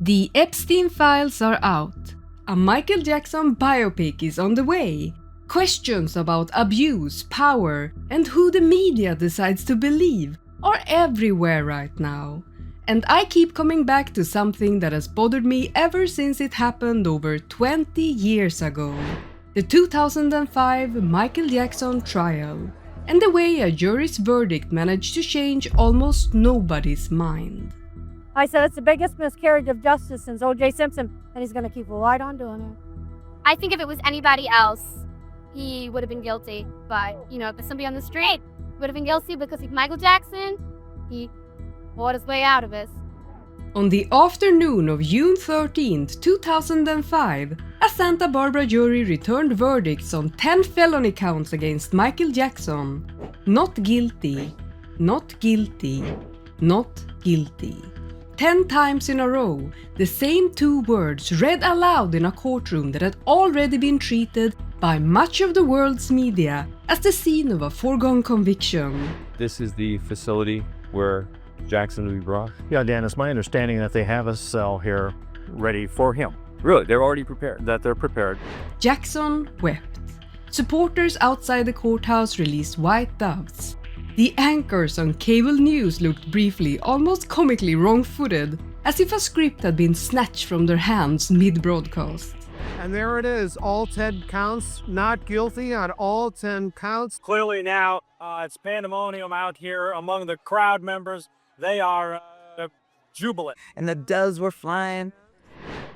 The Epstein files are out. A Michael Jackson biopic is on the way. Questions about abuse, power, and who the media decides to believe are everywhere right now. And I keep coming back to something that has bothered me ever since it happened over 20 years ago. The 2005 Michael Jackson trial, and the way a jury's verdict managed to change almost nobody's mind. I said it's the biggest miscarriage of justice since O.J. Simpson, and he's gonna keep right on doing it. I think if it was anybody else, he would have been guilty. But, if it's somebody on the street, would have been guilty because he's Michael Jackson. He fought his way out of it. On the afternoon of June 13, 2005, a Santa Barbara jury returned verdicts on 10 felony counts against Michael Jackson. Not guilty, not guilty, not guilty. 10 times in a row, the same two words read aloud in a courtroom that had already been treated by much of the world's media as the scene of a foregone conviction. This is the facility where Jackson will be brought? Yeah, Dan, it's my understanding that they have a cell here ready for him. Really? They're already prepared? That they're prepared. Jackson wept. Supporters outside the courthouse released white doves. The anchors on cable news looked briefly, almost comically wrong-footed, as if a script had been snatched from their hands mid-broadcast. And there it is, all 10 counts, not guilty on all 10 counts. Clearly now, it's pandemonium out here among the crowd members. They are jubilant. And the doves were flying.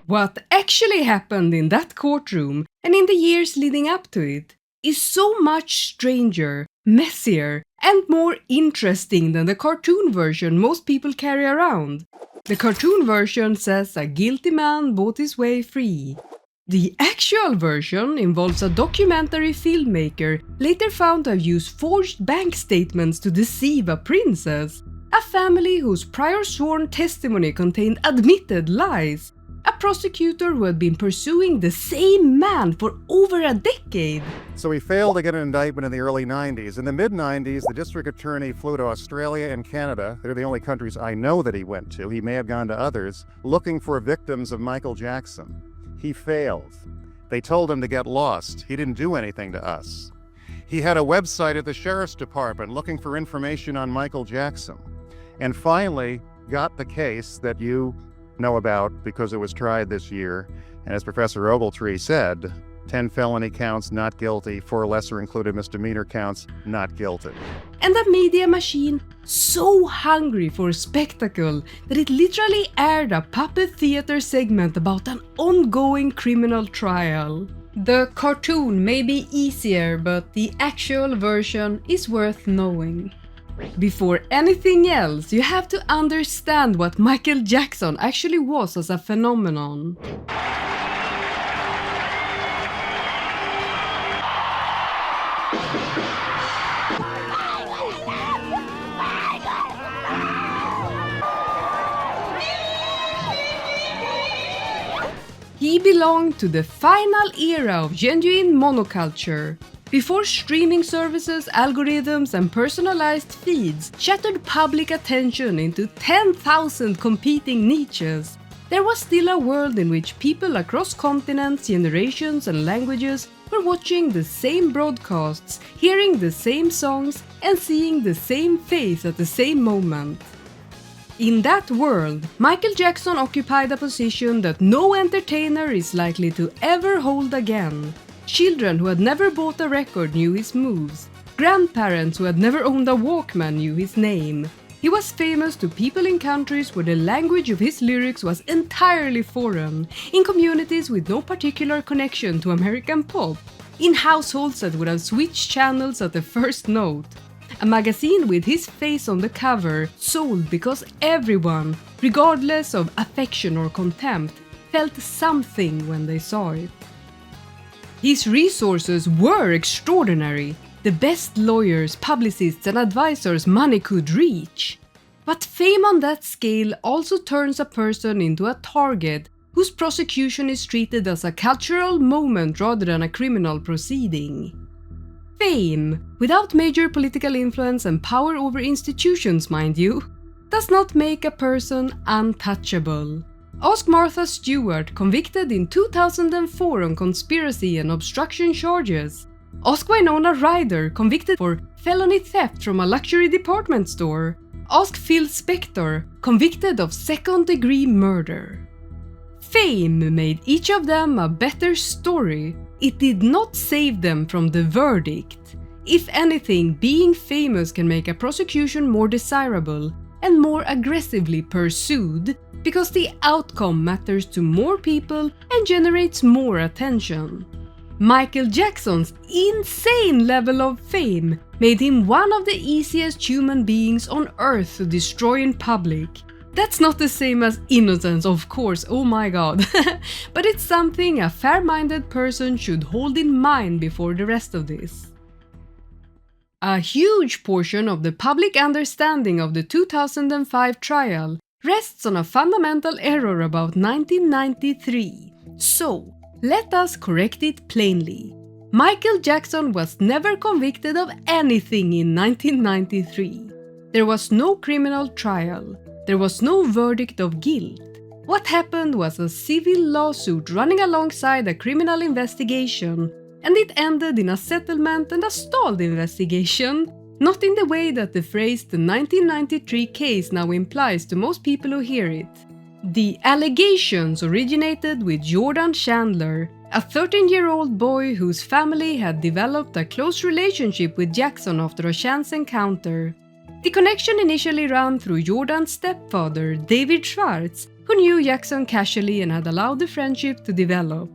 What actually happened in that courtroom, and in the years leading up to it, is so much stranger, messier, and more interesting than the cartoon version most people carry around. The cartoon version says a guilty man bought his way free. The actual version involves a documentary filmmaker later found to have used forged bank statements to deceive a princess, a family whose prior sworn testimony contained admitted lies, a prosecutor who had been pursuing the same man for over a decade. So he failed to get an indictment in the early 90s. In the mid-90s, the district attorney flew to Australia and Canada. They're the only countries I know that he went to. He may have gone to others, looking for victims of Michael Jackson. He failed. They told him to get lost. He didn't do anything to us. He had a website at the sheriff's department looking for information on Michael Jackson. And finally got the case that you know about because it was tried this year. And as Professor Ogletree said, 10 felony counts, not guilty, 4 lesser included misdemeanor counts, not guilty. And a media machine so hungry for spectacle that it literally aired a puppet theater segment about an ongoing criminal trial. The cartoon may be easier, but the actual version is worth knowing. Before anything else, you have to understand what Michael Jackson actually was as a phenomenon. He belonged to the final era of genuine monoculture, before streaming services, algorithms, and personalized feeds shattered public attention into 10,000 competing niches. There was still a world in which people across continents, generations, and languages were watching the same broadcasts, hearing the same songs, and seeing the same face at the same moment. In that world, Michael Jackson occupied a position that no entertainer is likely to ever hold again. Children who had never bought a record knew his moves. Grandparents who had never owned a Walkman knew his name. He was famous to people in countries where the language of his lyrics was entirely foreign, in communities with no particular connection to American pop, in households that would have switched channels at the first note. A magazine with his face on the cover sold because everyone, regardless of affection or contempt, felt something when they saw it. His resources were extraordinary, the best lawyers, publicists, and advisors money could reach. But fame on that scale also turns a person into a target whose prosecution is treated as a cultural moment rather than a criminal proceeding. Fame, without major political influence and power over institutions, mind you, does not make a person untouchable. Ask Martha Stewart, convicted in 2004 on conspiracy and obstruction charges. Ask Winona Ryder, convicted for felony theft from a luxury department store. Ask Phil Spector, convicted of second-degree murder. Fame made each of them a better story. It did not save them from the verdict. If anything, being famous can make a prosecution more desirable and more aggressively pursued, because the outcome matters to more people and generates more attention. Michael Jackson's insane level of fame made him one of the easiest human beings on earth to destroy in public. That's not the same as innocence, of course, oh my god, but it's something a fair-minded person should hold in mind before the rest of this. A huge portion of the public understanding of the 2005 trial rests on a fundamental error about 1993. So, let us correct it plainly. Michael Jackson was never convicted of anything in 1993. There was no criminal trial. There was no verdict of guilt. What happened was a civil lawsuit running alongside a criminal investigation, and it ended in a settlement and a stalled investigation. Not in the way that the phrase the 1993 case now implies to most people who hear it. The allegations originated with Jordan Chandler, a 13-year-old boy whose family had developed a close relationship with Jackson after a chance encounter. The connection initially ran through Jordan's stepfather, David Schwartz, who knew Jackson casually and had allowed the friendship to develop.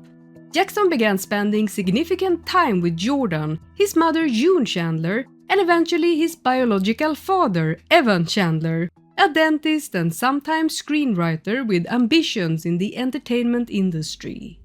Jackson began spending significant time with Jordan, his mother June Chandler, and eventually his biological father, Evan Chandler, a dentist and sometimes screenwriter with ambitions in the entertainment industry.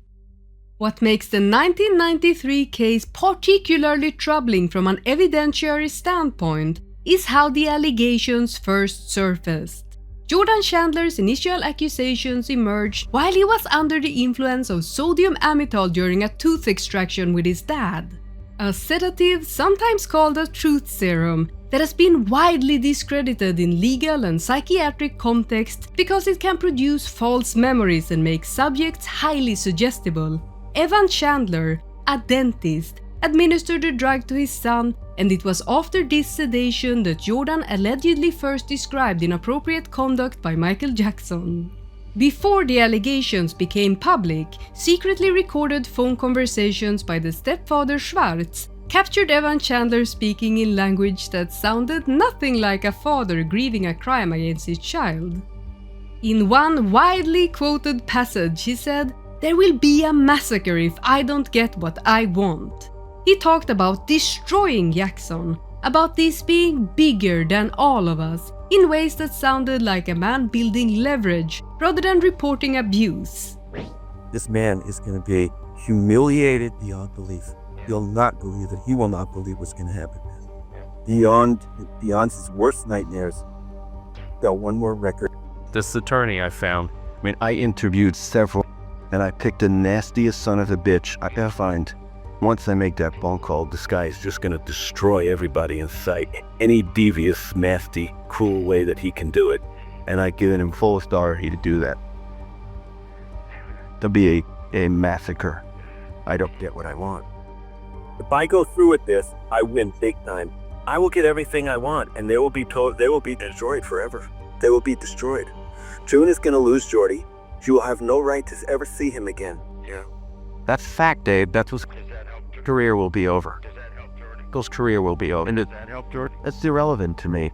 What makes the 1993 case particularly troubling from an evidentiary standpoint is how the allegations first surfaced. Jordan Chandler's initial accusations emerged while he was under the influence of sodium amytal during a tooth extraction with his dad. A sedative, sometimes called a truth serum, that has been widely discredited in legal and psychiatric context because it can produce false memories and make subjects highly suggestible. Evan Chandler, a dentist, administered the drug to his son, and it was after this sedation that Jordan allegedly first described inappropriate conduct by Michael Jackson. Before the allegations became public, secretly recorded phone conversations by the stepfather Schwartz captured Evan Chandler speaking in language that sounded nothing like a father grieving a crime against his child. In one widely quoted passage, he said, "There will be a massacre if I don't get what I want." He talked about destroying Jackson, about this being bigger than all of us, in ways that sounded like a man building leverage rather than reporting abuse. This man is going to be humiliated beyond belief. He'll not believe it. He will not believe what's going to happen. Beyond his worst nightmares. Got one more record. This attorney I found. I mean, I interviewed several, and I picked the nastiest son of a bitch I could find. Once I make that phone call, this guy is just gonna destroy everybody in sight. Any devious, nasty, cruel way that he can do it. And I've given him full authority to do that. There'll be a massacre. I don't get what I want. If I go through with this, I win big time. I will get everything I want, and they will be destroyed forever. They will be destroyed. June is gonna lose Jordy. She will have no right to ever see him again. Yeah. That's fact, Dave. That's what's career will be over. Michael's career will be over. And does that help, Jordy? That's irrelevant to me.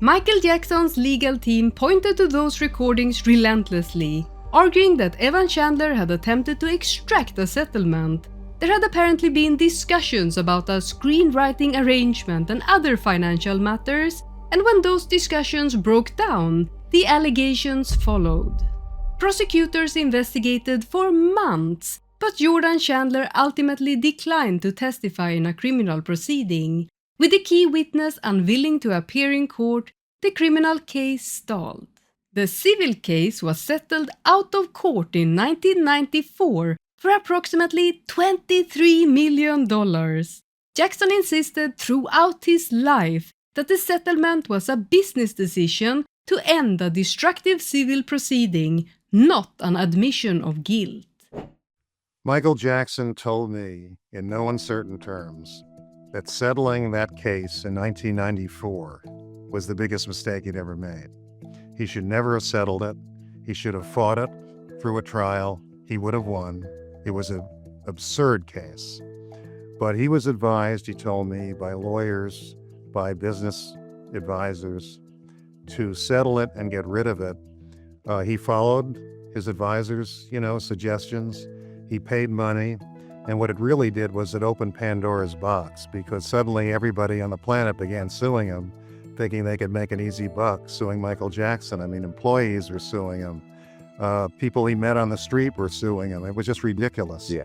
Michael Jackson's legal team pointed to those recordings relentlessly, arguing that Evan Chandler had attempted to extract a settlement. There had apparently been discussions about a screenwriting arrangement and other financial matters, and when those discussions broke down, the allegations followed. Prosecutors investigated for months, but Jordan Chandler ultimately declined to testify in a criminal proceeding. With the key witness unwilling to appear in court, the criminal case stalled. The civil case was settled out of court in 1994 for approximately $23 million. Jackson insisted throughout his life that the settlement was a business decision to end a destructive civil proceeding, not an admission of guilt. Michael Jackson told me in no uncertain terms that settling that case in 1994 was the biggest mistake he'd ever made. He should never have settled it. He should have fought it through a trial. He would have won. It was an absurd case. But he was advised, he told me, by lawyers, by business advisors, to settle it and get rid of it. He followed his advisors', suggestions. He paid money. And what it really did was it opened Pandora's box, because suddenly everybody on the planet began suing him, thinking they could make an easy buck suing Michael Jackson. I mean, employees were suing him. People he met on the street were suing him. It was just ridiculous. Yeah.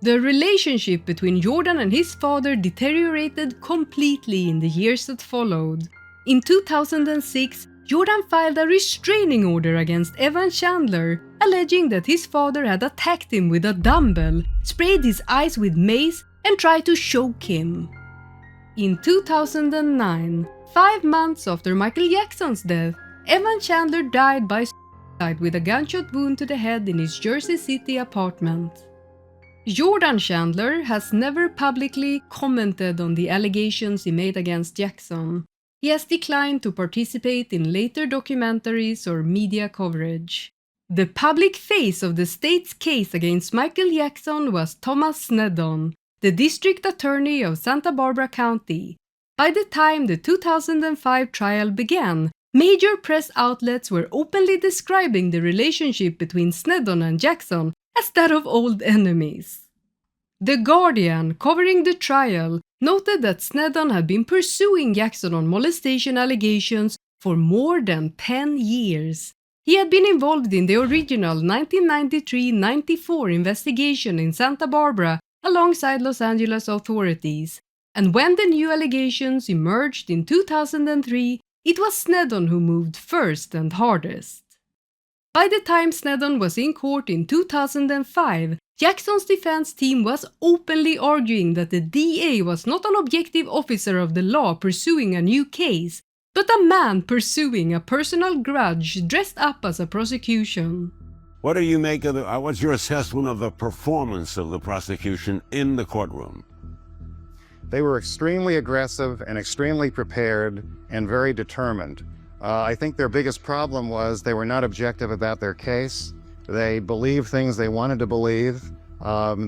The relationship between Jordan and his father deteriorated completely in the years that followed. In 2006, Jordan filed a restraining order against Evan Chandler, alleging that his father had attacked him with a dumbbell, sprayed his eyes with mace, and tried to choke him. In 2009, 5 months after Michael Jackson's death, Evan Chandler died by suicide with a gunshot wound to the head in his Jersey City apartment. Jordan Chandler has never publicly commented on the allegations he made against Jackson. He has declined to participate in later documentaries or media coverage. The public face of the state's case against Michael Jackson was Thomas Sneddon, the district attorney of Santa Barbara County. By the time the 2005 trial began, major press outlets were openly describing the relationship between Sneddon and Jackson as that of old enemies. The Guardian, covering the trial, noted that Sneddon had been pursuing Jackson on molestation allegations for more than 10 years. He had been involved in the original 1993-94 investigation in Santa Barbara alongside Los Angeles authorities, and when the new allegations emerged in 2003, it was Sneddon who moved first and hardest. By the time Sneddon was in court in 2005, Jackson's defense team was openly arguing that the DA was not an objective officer of the law pursuing a new case, but a man pursuing a personal grudge dressed up as a prosecution. What do you make of what's your assessment of the performance of the prosecution in the courtroom? They were extremely aggressive and extremely prepared and very determined. I think their biggest problem was they were not objective about their case. They believed things they wanted to believe.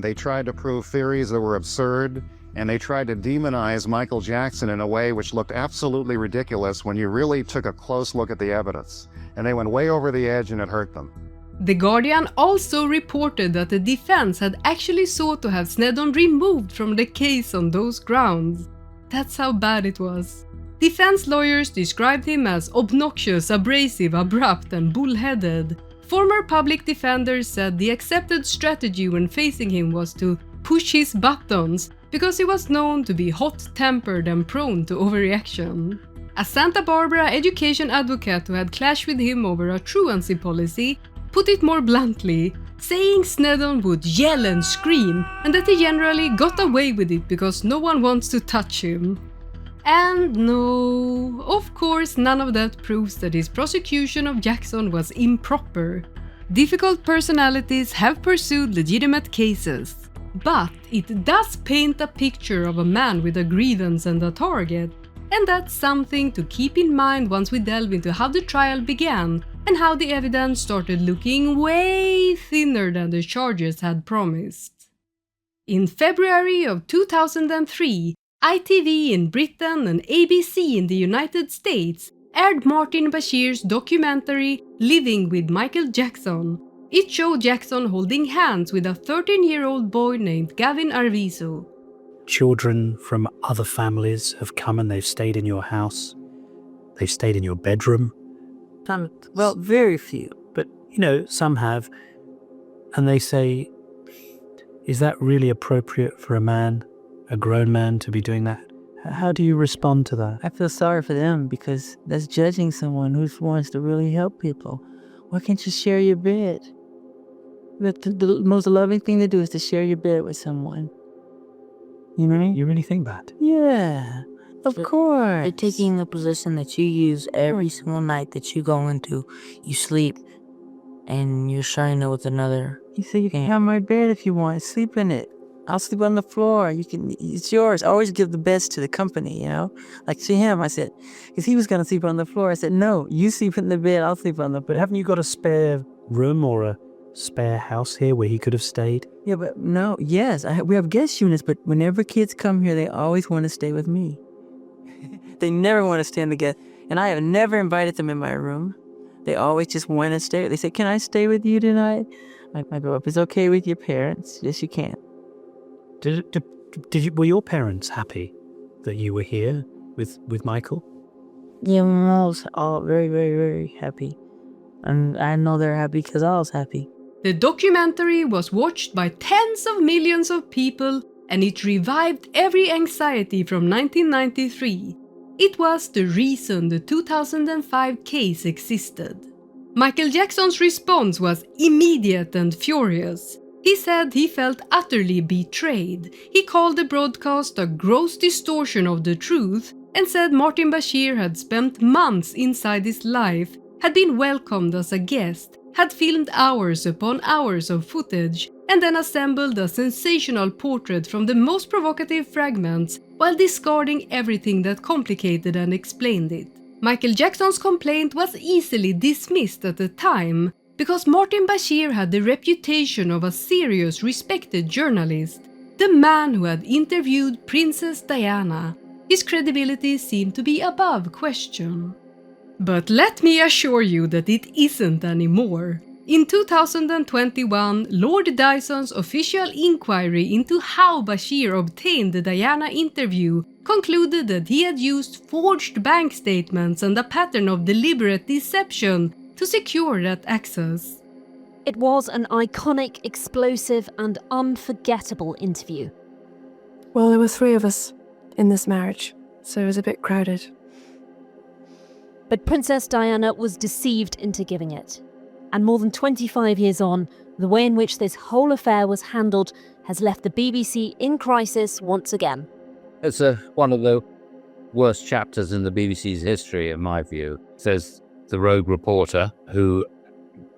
They tried to prove theories that were absurd, and they tried to demonize Michael Jackson in a way which looked absolutely ridiculous when you really took a close look at the evidence. And they went way over the edge, and it hurt them. The Guardian also reported that the defense had actually sought to have Sneddon removed from the case on those grounds. That's how bad it was. Defense lawyers described him as obnoxious, abrasive, abrupt, and bullheaded. Former public defenders said the accepted strategy when facing him was to push his buttons because he was known to be hot-tempered and prone to overreaction. A Santa Barbara education advocate who had clashed with him over a truancy policy put it more bluntly, saying Sneddon would yell and scream and that he generally got away with it because no one wants to touch him. And no, of course none of that proves that his prosecution of Jackson was improper. Difficult personalities have pursued legitimate cases, but it does paint a picture of a man with a grievance and a target, and that's something to keep in mind once we delve into how the trial began and how the evidence started looking way thinner than the charges had promised. In February of 2003, ITV in Britain and ABC in the United States aired Martin Bashir's documentary Living with Michael Jackson. It showed Jackson holding hands with a 13-year-old boy named Gavin Arvizo. Children from other families have come and they've stayed in your house. They've stayed in your bedroom. Well, very few. But, some have. And they say, is that really appropriate for a grown man to be doing that? How do you respond to that? I feel sorry for them because that's judging someone who wants to really help people. Why can't you share your bed? But the most loving thing to do is to share your bed with someone. You know? You really think that? Yeah, of course. You're taking the position that you use every single night that you go into. You sleep and you're sharing it with another. He said, you can have my bed if you want. Sleep in it. I'll sleep on the floor. It's yours. Always give the best to the company, you know? Like to him, I said, because he was going to sleep on the floor. I said, no, you sleep in the bed. I'll sleep on the floor. But haven't you got a spare room or a spare house here where he could have stayed? Yeah, but no, yes, we have guest units, but whenever kids come here, they always want to stay with me. They never want to stay in the guest, and I have never invited them in my room. They always just want to stay. They say, can I stay with you tonight? I go, if it's okay with your parents, yes, you can. Were your parents happy that you were here with Michael? Yeah, my mom was all very, very, very happy. And I know they're happy because I was happy. The documentary was watched by tens of millions of people, and it revived every anxiety from 1993. It was the reason the 2005 case existed. Michael Jackson's response was immediate and furious. He said he felt utterly betrayed. He called the broadcast a gross distortion of the truth and said Martin Bashir had spent months inside his life, had been welcomed as a guest, had filmed hours upon hours of footage, and then assembled a sensational portrait from the most provocative fragments while discarding everything that complicated and explained it. Michael Jackson's complaint was easily dismissed at the time, because Martin Bashir had the reputation of a serious, respected journalist, the man who had interviewed Princess Diana. His credibility seemed to be above question. But let me assure you that it isn't anymore. In 2021, Lord Dyson's official inquiry into how Bashir obtained the Diana interview concluded that he had used forged bank statements and a pattern of deliberate deception to secure that access. It was an iconic, explosive, and unforgettable interview. Well, there were 3 of us in this marriage, so it was a bit crowded. But Princess Diana was deceived into giving it. And more than 25 years on, the way in which this whole affair was handled has left the BBC in crisis once again. It's one of the worst chapters in the BBC's history, in my view. There's the rogue reporter who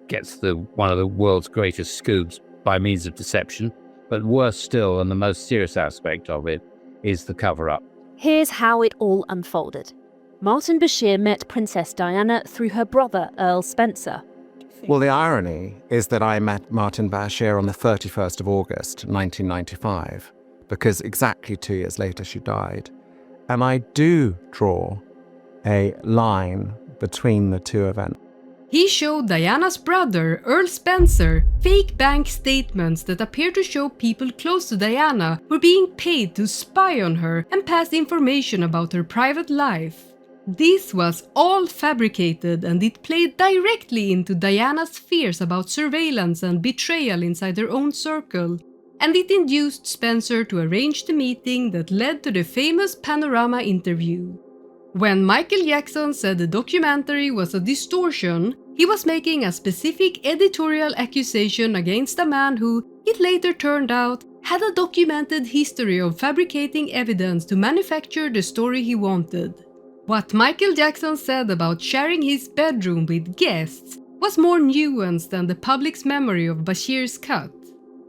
gets one of the world's greatest scoops by means of deception. But worse still, and the most serious aspect of it, is the cover-up. Here's how it all unfolded. Martin Bashir met Princess Diana through her brother, Earl Spencer. Well, the irony is that I met Martin Bashir on the 31st of August, 1995, because exactly 2 years later she died. And I do draw a line between the two events. He showed Diana's brother, Earl Spencer, fake bank statements that appear to show people close to Diana were being paid to spy on her and pass information about her private life. This was all fabricated, and it played directly into Diana's fears about surveillance and betrayal inside her own circle, and it induced Spencer to arrange the meeting that led to the famous Panorama interview. When Michael Jackson said the documentary was a distortion, he was making a specific editorial accusation against a man who, it later turned out, had a documented history of fabricating evidence to manufacture the story he wanted. What Michael Jackson said about sharing his bedroom with guests was more nuanced than the public's memory of Bashir's cut.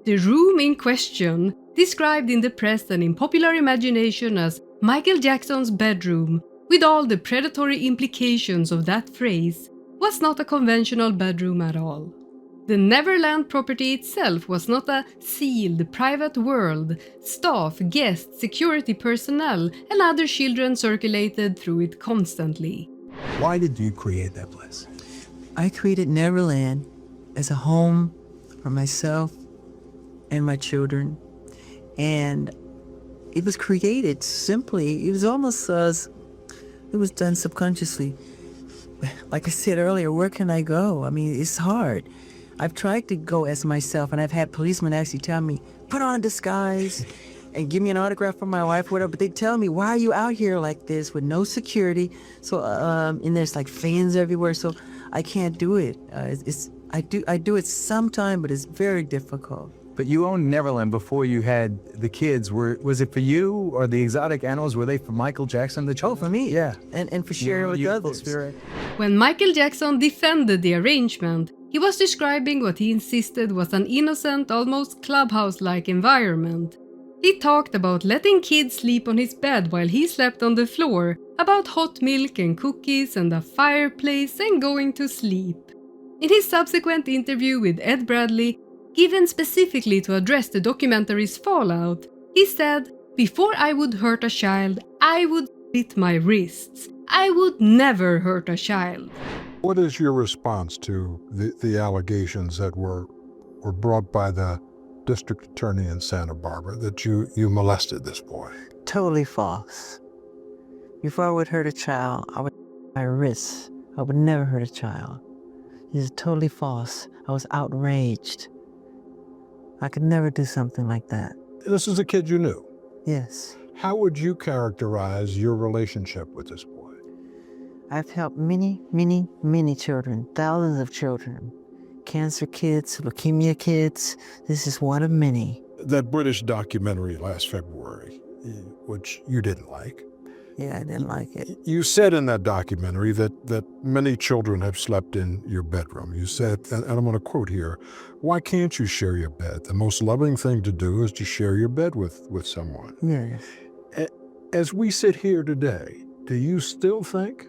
The room in question, described in the press and in popular imagination as Michael Jackson's bedroom, with all the predatory implications of that phrase, was not a conventional bedroom at all. The Neverland property itself was not a sealed, private world. Staff, guests, security personnel, and other children circulated through it constantly. Why did you create that place? I created Neverland as a home for myself and my children. And it was created simply, it was almost it was done subconsciously. Like I said earlier, where can I go? I mean, it's hard. I've tried to go as myself, and I've had policemen actually tell me, put on a disguise and give me an autograph from my wife, whatever. But they tell me, why are you out here like this with no security? So, and there's like fans everywhere, so I can't do it. I do it sometime, but it's very difficult. But you owned Neverland before you had the kids. Was it for you, or the exotic animals, were they for Michael Jackson? For me, yeah. And for sharing with others. When Michael Jackson defended the arrangement, He was describing what he insisted was an innocent, almost clubhouse-like environment. He talked about letting kids sleep on his bed while he slept on the floor, about hot milk and cookies and a fireplace and going to sleep. In his subsequent interview with Ed Bradley, given specifically to address the documentary's fallout, he said, "Before I would hurt a child, I would slit my wrists. I would never hurt a child." What is your response to the allegations that were brought by the district attorney in Santa Barbara that you molested this boy? Totally false. Before I would hurt a child, I would my wrists. I would never hurt a child. This is totally false. I was outraged. I could never do something like that. This is a kid you knew? Yes. How would you characterize your relationship with this boy? I've helped many, many, many children, thousands of children. Cancer kids, leukemia kids. This is one of many. That British documentary last February, which you didn't like. Yeah, I didn't like it. You said in that documentary that many children have slept in your bedroom. You said, and I'm going to quote here, "Why can't you share your bed? The most loving thing to do is to share your bed with someone." Yes. As we sit here today, do you still think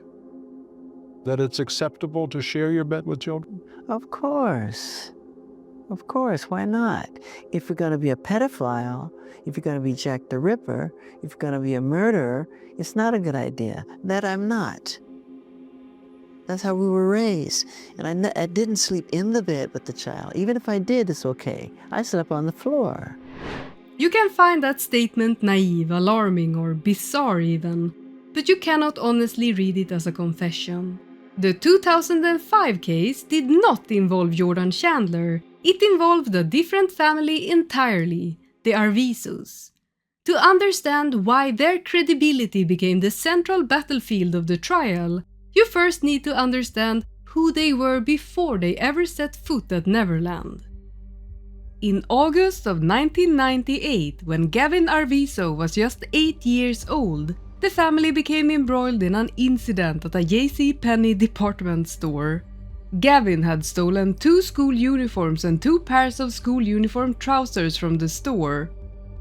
that it's acceptable to share your bed with children? Of course. Of course, why not? If you're going to be a pedophile, if you're going to be Jack the Ripper, if you're going to be a murderer, it's not a good idea. That I'm not. That's how we were raised. And I didn't sleep in the bed with the child. Even if I did, it's okay. I slept on the floor. You can find that statement naive, alarming, or bizarre even, but you cannot honestly read it as a confession. The 2005 case did not involve Jordan Chandler. It involved a different family entirely, the Arvisos. To understand why their credibility became the central battlefield of the trial, you first need to understand who they were before they ever set foot at Neverland. In August of 1998, when Gavin Arviso was just 8 years old, the family became embroiled in an incident at a JCPenney department store. Gavin had stolen 2 school uniforms and 2 pairs of school uniform trousers from the store.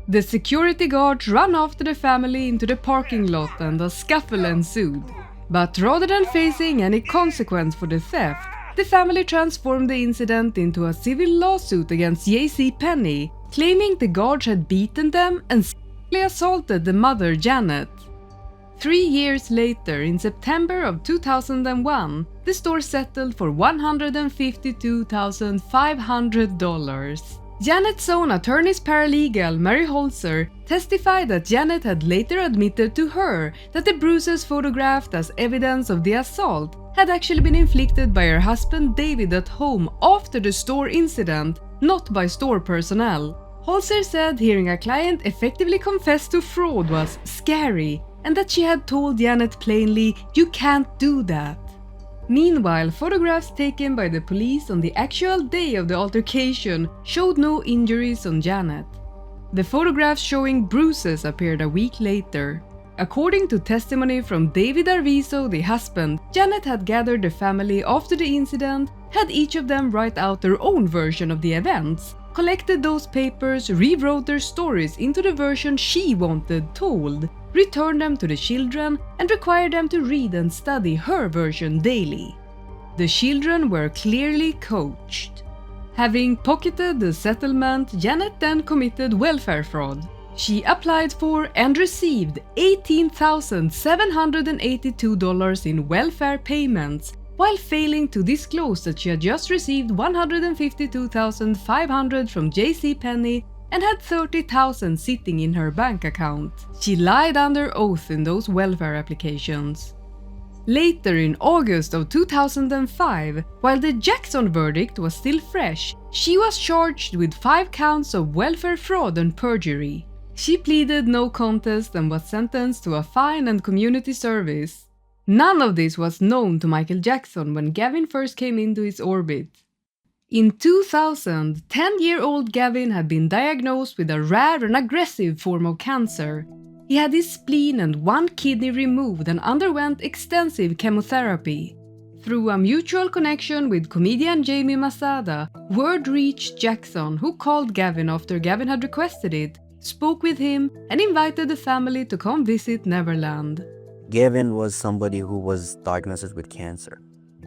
The security guards ran after the family into the parking lot and a scuffle ensued. But rather than facing any consequence for the theft, the family transformed the incident into a civil lawsuit against JCPenney, claiming the guards had beaten them and sexually assaulted the mother, Janet. 3 years later, in September of 2001, the store settled for $152,500. Janet's own attorney's paralegal, Mary Holzer, testified that Janet had later admitted to her that the bruises photographed as evidence of the assault had actually been inflicted by her husband David at home after the store incident, not by store personnel. Holzer said hearing a client effectively confess to fraud was scary, and that she had told Janet plainly, "You can't do that." Meanwhile, photographs taken by the police on the actual day of the altercation showed no injuries on Janet. The photographs showing bruises appeared a week later. According to testimony from David Arviso, the husband, Janet had gathered the family after the incident, had each of them write out their own version of the events, collected those papers, rewrote their stories into the version she wanted told, returned them to the children, and required them to read and study her version daily. The children were clearly coached. Having pocketed the settlement, Janet then committed welfare fraud. She applied for and received $18,782 in welfare payments, while failing to disclose that she had just received $152,500 from JCPenney and had $30,000 sitting in her bank account. She lied under oath in those welfare applications. Later in August of 2005, while the Jackson verdict was still fresh, she was charged with 5 counts of welfare fraud and perjury. She pleaded no contest and was sentenced to a fine and community service. None of this was known to Michael Jackson when Gavin first came into his orbit. In 2000, 10-year-old Gavin had been diagnosed with a rare and aggressive form of cancer. He had his spleen and 1 kidney removed and underwent extensive chemotherapy. Through a mutual connection with comedian Jamie Masada, word reached Jackson, who called Gavin after Gavin had requested it, spoke with him, and invited the family to come visit Neverland. Gavin was somebody who was diagnosed with cancer.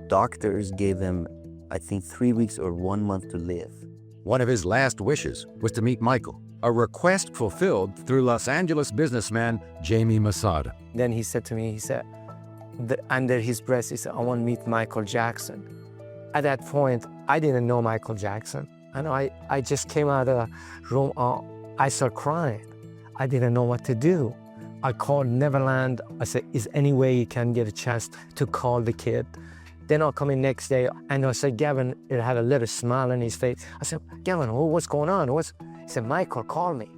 Doctors gave him, I think, 3 weeks or 1 month to live. One of his last wishes was to meet Michael, a request fulfilled through Los Angeles businessman Jamie Masada. Then he said to me, he said, under his breath, he said, I want to meet Michael Jackson. At that point, I didn't know Michael Jackson. And I just came out of the room, I started crying. I didn't know what to do. I called Neverland. I said, is any way you can get a chance to call the kid? Then I'll come in next day, and I said, Gavin, it had a little smile on his face. I said, Gavin, what's going on? He said, Michael, call me.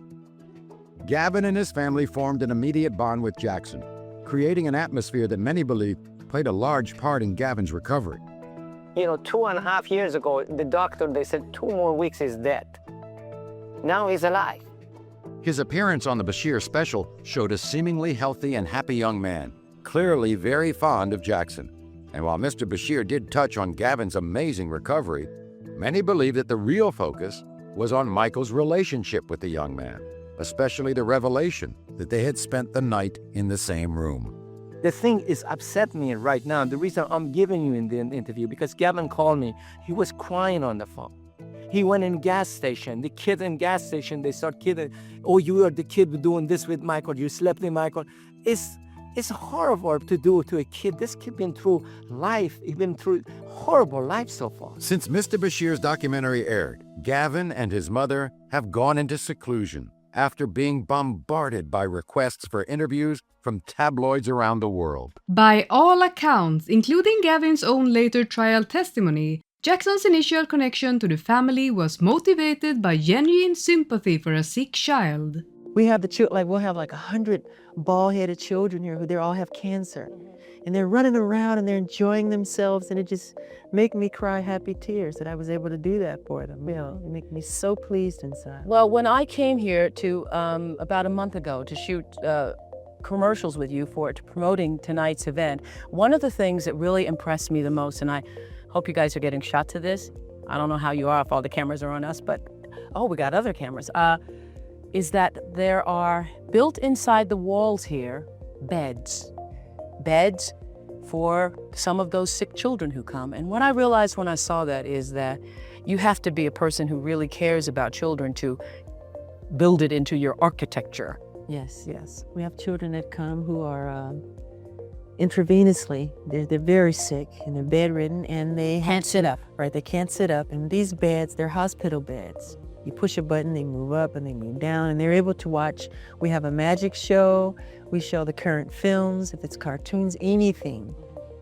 Gavin and his family formed an immediate bond with Jackson, creating an atmosphere that many believe played a large part in Gavin's recovery. 2.5 years ago, the doctor, they said 2 more weeks he's dead. Now he's alive. His appearance on the Bashir special showed a seemingly healthy and happy young man, clearly very fond of Jackson. And while Mr. Bashir did touch on Gavin's amazing recovery, many believe that the real focus was on Michael's relationship with the young man, especially the revelation that they had spent the night in the same room. The thing is upset me right now. The reason I'm giving you in the interview, because Gavin called me. He was crying on the phone. He went in gas station. The kids in gas station, they start kidding. Oh, you are the kid doing this with Michael. You slept with Michael. It's horrible to do to a kid. This kid been through life. He's been through horrible life so far. Since Mr. Bashir's documentary aired, Gavin and his mother have gone into seclusion after being bombarded by requests for interviews from tabloids around the world. By all accounts, including Gavin's own later trial testimony, Jackson's initial connection to the family was motivated by genuine sympathy for a sick child. We have the children, like we'll have like 100 bald-headed children here who they all have cancer. And they're running around and they're enjoying themselves, and it just make me cry happy tears that I was able to do that for them. It make me so pleased inside. Well, when I came here to about a month ago to shoot commercials with you for promoting tonight's event, one of the things that really impressed me the most, and I hope you guys are getting shot to this. I don't know how you are if all the cameras are on us, but we got other cameras. Is that there are built inside the walls here beds for some of those sick children who come. And what I realized when I saw that is that you have to be a person who really cares about children to build it into your architecture. Yes. We have children that come who are intravenously, they're very sick and they're bedridden and they can't sit up. Right, they can't sit up. And these beds, they're hospital beds. You push a button, they move up and they move down, and they're able to watch. We have a magic show. We show the current films, if it's cartoons, anything,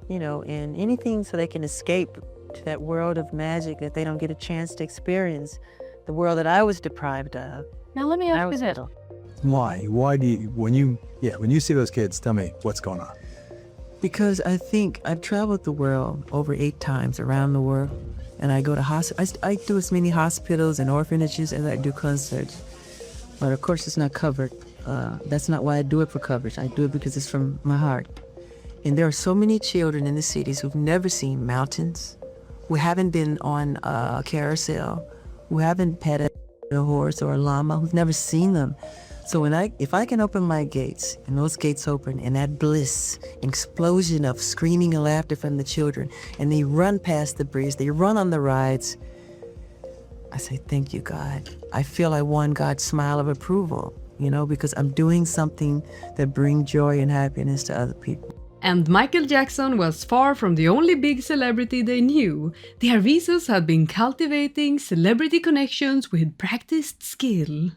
and anything so they can escape to that world of magic that they don't get a chance to experience, the world that I was deprived of. Now let me ask you this. Why? Why do you, when you see those kids, tell me what's going on? Because I think I've traveled the world over 8 times around the world. And I go to I do as many hospitals and orphanages as I do concerts. But of course it's not covered. That's not why I do it for coverage. I do it because it's from my heart. And there are so many children in the cities who've never seen mountains, who haven't been on a carousel, who haven't petted a horse or a llama, who've never seen them. So if I can open my gates, and those gates open, and that bliss, explosion of screaming and laughter from the children, and they run past the bridge, they run on the rides, I say, thank you, God. I feel I won God's smile of approval, because I'm doing something that brings joy and happiness to other people. And Michael Jackson was far from the only big celebrity they knew. The Arvisos had been cultivating celebrity connections with practiced skill.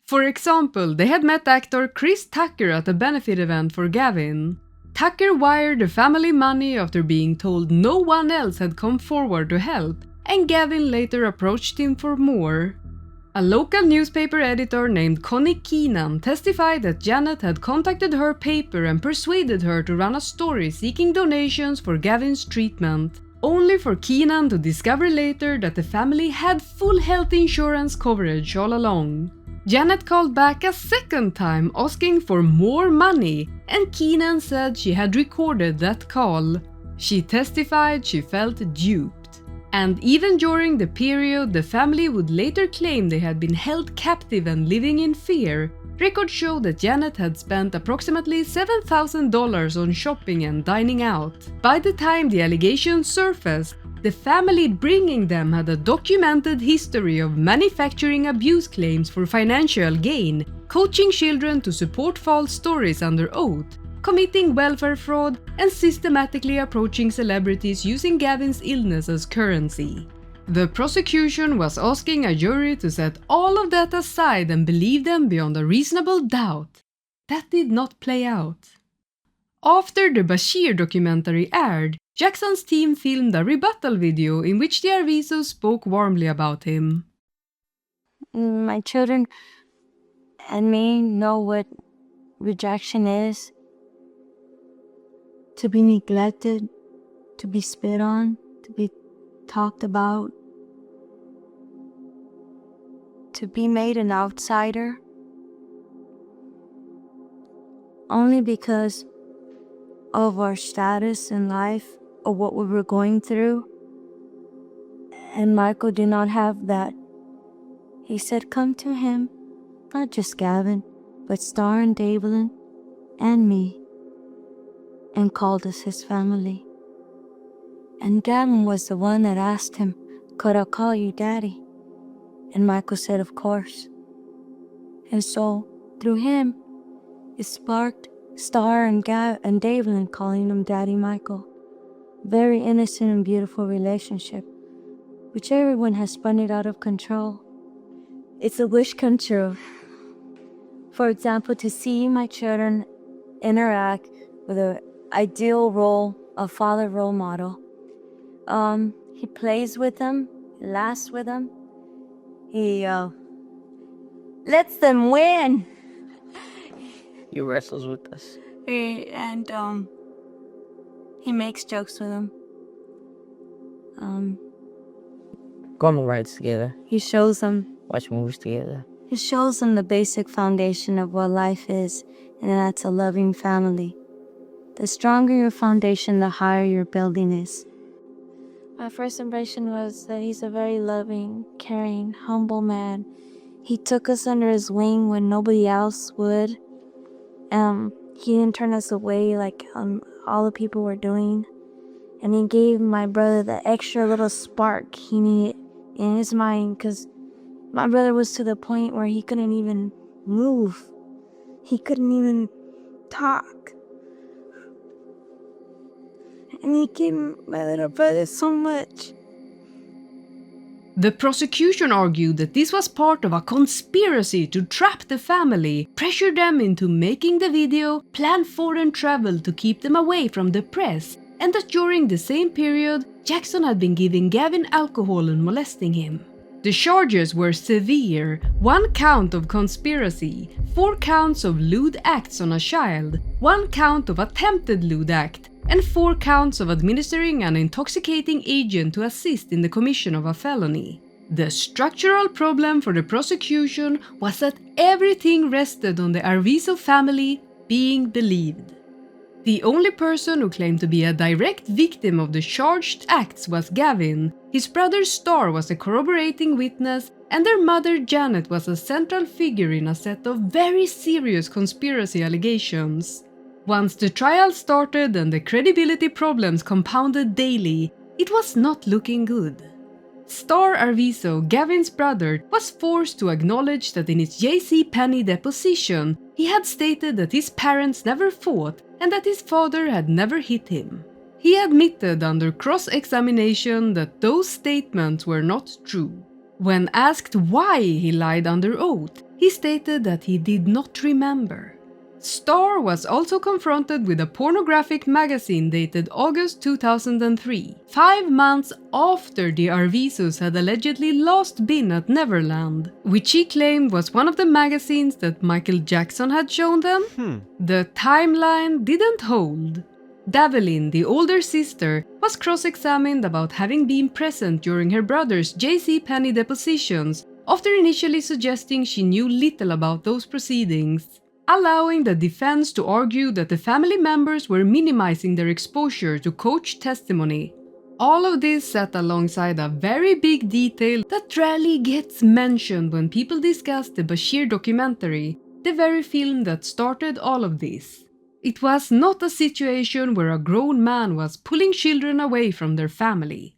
For example, they had met actor Chris Tucker at a benefit event for Gavin. Tucker wired the family money after being told no one else had come forward to help, and Gavin later approached him for more. A local newspaper editor named Connie Keenan testified that Janet had contacted her paper and persuaded her to run a story seeking donations for Gavin's treatment, only for Keenan to discover later that the family had full health insurance coverage all along. Janet called back a second time asking for more money, and Keenan said she had recorded that call. She testified she felt duped. And even during the period the family would later claim they had been held captive and living in fear, records show that Janet had spent approximately $7,000 on shopping and dining out. By the time the allegations surfaced, the family bringing them had a documented history of manufacturing abuse claims for financial gain, coaching children to support false stories under oath, committing welfare fraud, and systematically approaching celebrities using Gavin's illness as currency. The prosecution was asking a jury to set all of that aside and believe them beyond a reasonable doubt. That did not play out. After the Bashir documentary aired, Jackson's team filmed a rebuttal video in which the Arvizo spoke warmly about him. My children and me know what rejection is. To be neglected, to be spit on, to be talked about, to be made an outsider. Only because of our status in life or what we were going through. And Michael did not have that. He said, come to him, not just Gavin, but Star and Davelin and me, and called us his family. And Gavin was the one that asked him, could I call you Daddy? And Michael said, of course. And so, through him, it sparked Star and Davelin calling him Daddy Michael. Very innocent and beautiful relationship, which everyone has spun it out of control. It's a wish come true. For example, to see my children interact with an ideal role, a father role model. He plays with them, laughs with them. He lets them win. He wrestles with us. And he makes jokes with them. Go on rides together. He shows them. Watch movies together. He shows them the basic foundation of what life is, and that's a loving family. The stronger your foundation, the higher your building is. My first impression was that he's a very loving, caring, humble man. He took us under his wing when nobody else would. He didn't turn us away like all the people were doing. And he gave my brother the extra little spark he needed in his mind, because my brother was to the point where he couldn't even move. He couldn't even talk. And he gave my little brother so much. The prosecution argued that this was part of a conspiracy to trap the family, pressure them into making the video, plan foreign travel to keep them away from the press, and that during the same period, Jackson had been giving Gavin alcohol and molesting him. The charges were severe: 1 count of conspiracy, 4 counts of lewd acts on a child, 1 count of attempted lewd act, and 4 counts of administering an intoxicating agent to assist in the commission of a felony. The structural problem for the prosecution was that everything rested on the Arvizo family being believed. The only person who claimed to be a direct victim of the charged acts was Gavin. His brother Star was a corroborating witness, and their mother Janet was a central figure in a set of very serious conspiracy allegations. Once the trial started and the credibility problems compounded daily, it was not looking good. Star Arvizo, Gavin's brother, was forced to acknowledge that in his J.C. Penney deposition, he had stated that his parents never fought and that his father had never hit him. He admitted under cross-examination that those statements were not true. When asked why he lied under oath, he stated that he did not remember. Star was also confronted with a pornographic magazine dated August 2003, 5 months after the Arvizos had allegedly last been at Neverland, which he claimed was one of the magazines that Michael Jackson had shown them. The timeline didn't hold. Davelin, the older sister, was cross-examined about having been present during her brother's J.C. Penney depositions, after initially suggesting she knew little about those proceedings. allowing the defense to argue that the family members were minimizing their exposure to coach testimony. All of this sat alongside a very big detail that rarely gets mentioned when people discuss the Bashir documentary, the very film that started all of this. It was not a situation where a grown man was pulling children away from their family.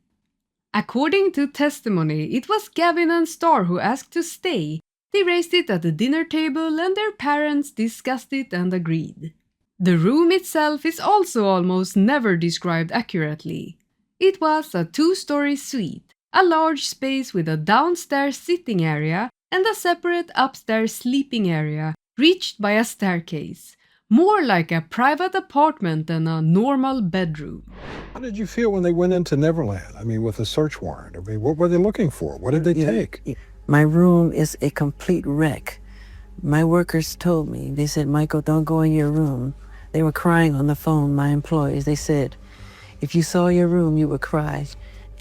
According to testimony, it was Gavin and Star who asked to stay. They raised it at the dinner table and their parents discussed it and agreed. The room itself is also almost never described accurately. It was a 2-story suite, a large space with a downstairs sitting area and a separate upstairs sleeping area reached by a staircase. More like a private apartment than a normal bedroom. How did you feel when they went into Neverland? I mean, with a search warrant. I mean, what were they looking for? What did they take? My room is a complete wreck. My workers told me, they said, Michael, don't go in your room. They were crying on the phone, my employees. They said, if you saw your room, you would cry.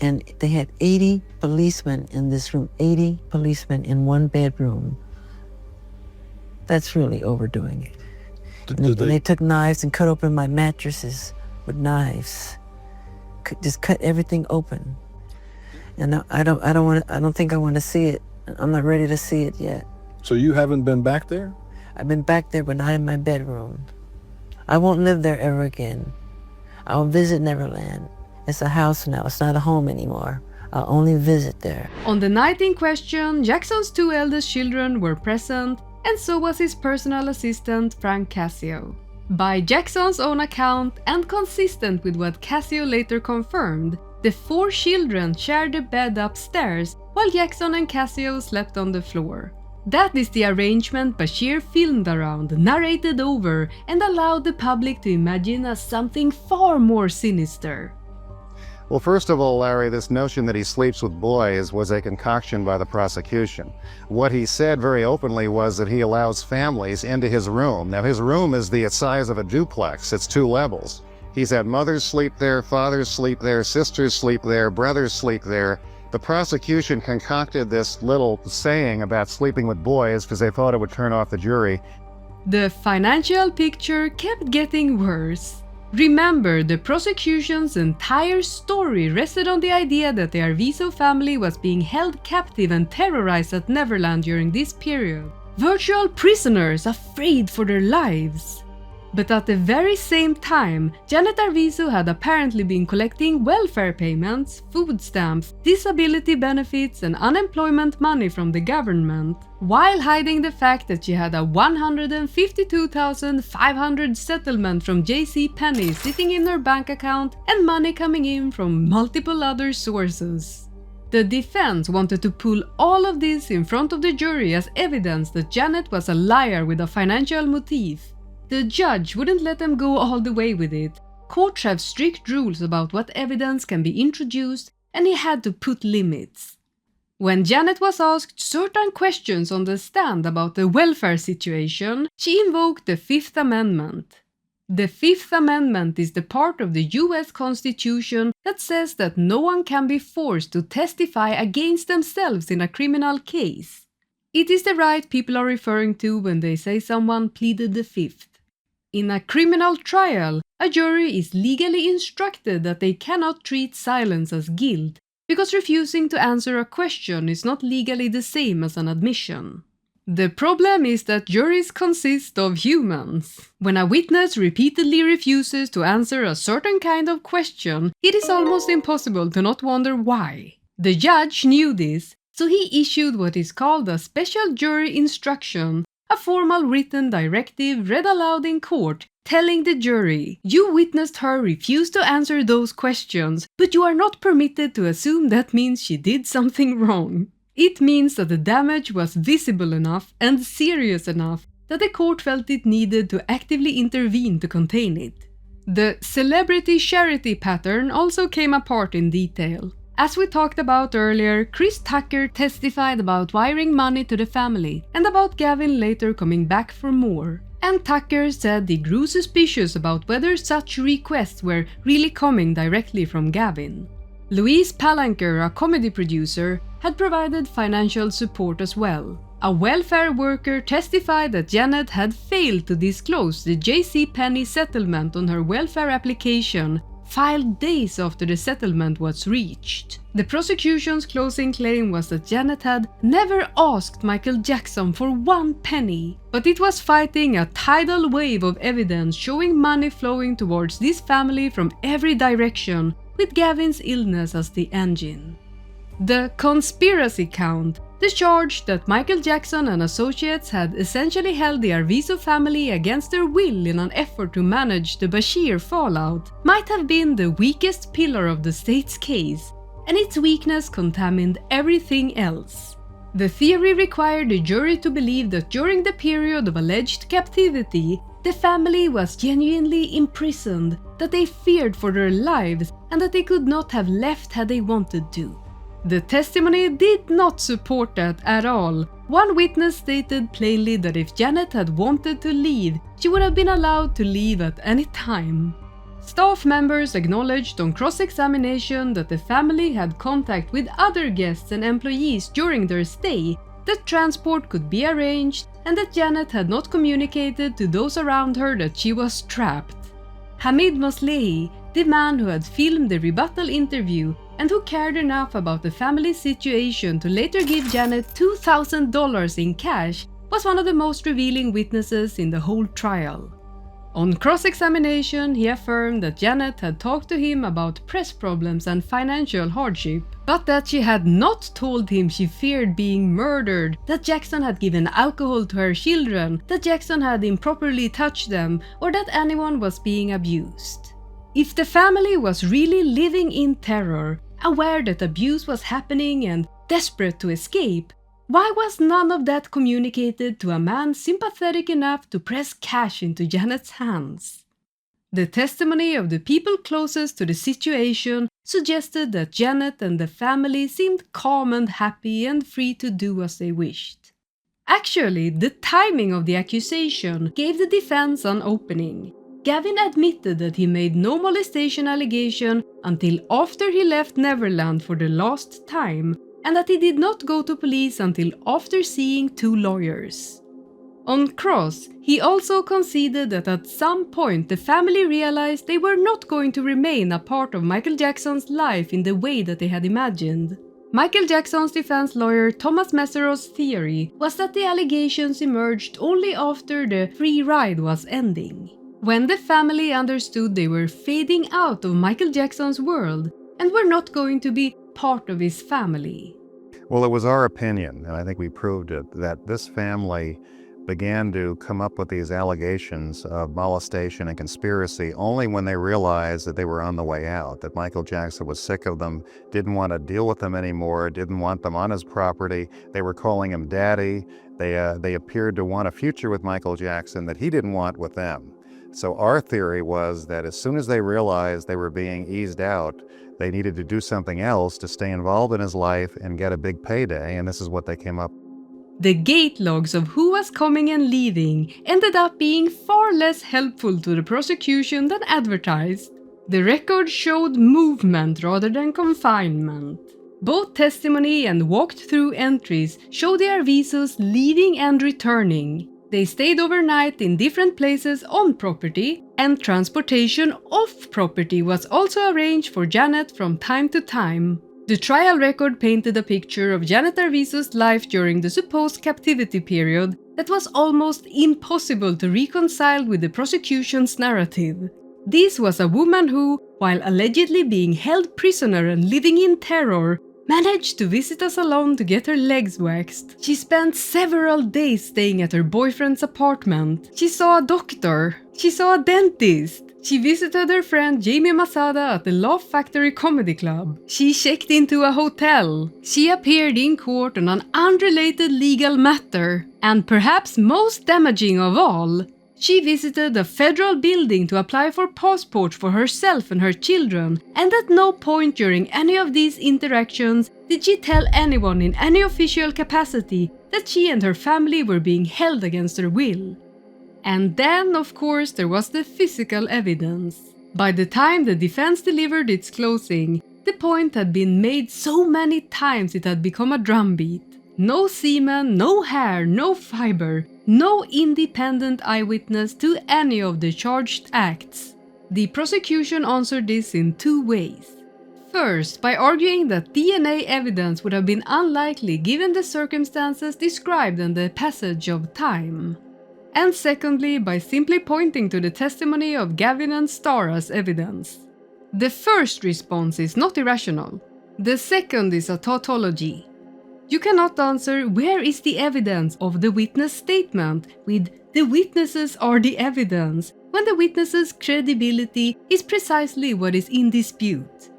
And they had 80 policemen in this room, 80 policemen in one bedroom. That's really overdoing it. They took knives and cut open my mattresses with knives. Just cut everything open. And I don't think I want to see it. I'm not ready to see it yet. So you haven't been back there? I've been back there, but not in my bedroom. I won't live there ever again. I'll visit Neverland. It's a house now, it's not a home anymore. I'll only visit there. On the night in question, Jackson's 2 eldest children were present, and so was his personal assistant Frank Cascio. By Jackson's own account, and consistent with what Cascio later confirmed, the 4 children shared a bed upstairs, while Jackson and Cascio slept on the floor. That is the arrangement Bashir filmed around, narrated over, and allowed the public to imagine as something far more sinister. Well, first of all, Larry, this notion that he sleeps with boys was a concoction by the prosecution. What he said very openly was that he allows families into his room. Now, his room is the size of a duplex. It's 2 levels. He's had mothers sleep there, fathers sleep there, sisters sleep there, brothers sleep there. The prosecution concocted this little saying about sleeping with boys because they thought it would turn off the jury. The financial picture kept getting worse. Remember, the prosecution's entire story rested on the idea that the Arvizo family was being held captive and terrorized at Neverland during this period. Virtual prisoners afraid for their lives. But at the very same time, Janet Arvizo had apparently been collecting welfare payments, food stamps, disability benefits and unemployment money from the government, while hiding the fact that she had a $152,500 settlement from J.C. Penney sitting in her bank account and money coming in from multiple other sources. The defense wanted to pull all of this in front of the jury as evidence that Janet was a liar with a financial motive. The judge wouldn't let them go all the way with it. Courts have strict rules about what evidence can be introduced, and he had to put limits. When Janet was asked certain questions on the stand about the welfare situation, she invoked the Fifth Amendment. The Fifth Amendment is the part of the US Constitution that says that no one can be forced to testify against themselves in a criminal case. It is the right people are referring to when they say someone pleaded the Fifth. In a criminal trial, a jury is legally instructed that they cannot treat silence as guilt, because refusing to answer a question is not legally the same as an admission. The problem is that juries consist of humans. When a witness repeatedly refuses to answer a certain kind of question, it is almost impossible to not wonder why. The judge knew this, so he issued what is called a special jury instruction, a formal written directive read aloud in court, telling the jury, you witnessed her refuse to answer those questions, but you are not permitted to assume that means she did something wrong. It means that the damage was visible enough and serious enough that the court felt it needed to actively intervene to contain it. The celebrity charity pattern also came apart in detail. As we talked about earlier, Chris Tucker testified about wiring money to the family, and about Gavin later coming back for more. And Tucker said he grew suspicious about whether such requests were really coming directly from Gavin. Louise Palanker, a comedy producer, had provided financial support as well. A welfare worker testified that Janet had failed to disclose the J.C. Penney settlement on her welfare application, filed days after the settlement was reached. The prosecution's closing claim was that Janet had never asked Michael Jackson for 1 penny, but it was fighting a tidal wave of evidence showing money flowing towards this family from every direction, with Gavin's illness as the engine. The conspiracy count, the charge that Michael Jackson and associates had essentially held the Arvizo family against their will in an effort to manage the Bashir fallout, might have been the weakest pillar of the state's case, and its weakness contaminated everything else. The theory required the jury to believe that during the period of alleged captivity, the family was genuinely imprisoned, that they feared for their lives, and that they could not have left had they wanted to. The testimony did not support that at all. One witness stated plainly that if Janet had wanted to leave, she would have been allowed to leave at any time. Staff members acknowledged on cross-examination that the family had contact with other guests and employees during their stay, that transport could be arranged, and that Janet had not communicated to those around her that she was trapped. Hamid Moslehi, the man who had filmed the rebuttal interview and who cared enough about the family's situation to later give Janet $2,000 in cash, was one of the most revealing witnesses in the whole trial. On cross-examination, he affirmed that Janet had talked to him about press problems and financial hardship, but that she had not told him she feared being murdered, that Jackson had given alcohol to her children, that Jackson had improperly touched them, or that anyone was being abused. If the family was really living in terror, aware that abuse was happening and desperate to escape, why was none of that communicated to a man sympathetic enough to press cash into Janet's hands? The testimony of the people closest to the situation suggested that Janet and the family seemed calm and happy and free to do as they wished. Actually, the timing of the accusation gave the defense an opening. Gavin admitted that he made no molestation allegation until after he left Neverland for the last time, and that he did not go to police until after seeing 2 lawyers. On cross, he also conceded that at some point the family realized they were not going to remain a part of Michael Jackson's life in the way that they had imagined. Michael Jackson's defense lawyer Thomas Messero's theory was that the allegations emerged only after the free ride was ending, when the family understood they were fading out of Michael Jackson's world and were not going to be part of his family. Well, it was our opinion, and I think we proved it, that this family began to come up with these allegations of molestation and conspiracy only when they realized that they were on the way out, that Michael Jackson was sick of them, didn't want to deal with them anymore, didn't want them on his property. They were calling him daddy. They appeared to want a future with Michael Jackson that he didn't want with them. So our theory was that as soon as they realized they were being eased out, they needed to do something else to stay involved in his life and get a big payday, and this is what they came up with. The gate logs of who was coming and leaving ended up being far less helpful to the prosecution than advertised. The record showed movement rather than confinement. Both testimony and walked-through entries show the Arvizos leaving and returning. They stayed overnight in different places on property, and transportation off property was also arranged for Janet from time to time. The trial record painted a picture of Janet Arvizo's life during the supposed captivity period that was almost impossible to reconcile with the prosecution's narrative. This was a woman who, while allegedly being held prisoner and living in terror, managed to visit a salon to get her legs waxed. She spent several days staying at her boyfriend's apartment. She saw a doctor. She saw a dentist. She visited her friend Jamie Masada at the Laugh Factory Comedy Club. She checked into a hotel. She appeared in court on an unrelated legal matter. And perhaps most damaging of all, she visited a federal building to apply for passports for herself and her children, and at no point during any of these interactions did she tell anyone in any official capacity that she and her family were being held against her will. And then, of course, there was the physical evidence. By the time the defense delivered its closing, the point had been made so many times it had become a drumbeat. No semen, no hair, no fiber, no independent eyewitness to any of the charged acts. The prosecution answered this in two ways. First, by arguing that DNA evidence would have been unlikely given the circumstances described in the passage of time. And secondly, by simply pointing to the testimony of Gavin and Starr as evidence. The first response is not irrational. The second is a tautology. You cannot answer where is the evidence of the witness statement with the witnesses are the evidence when the witness's credibility is precisely what is in dispute.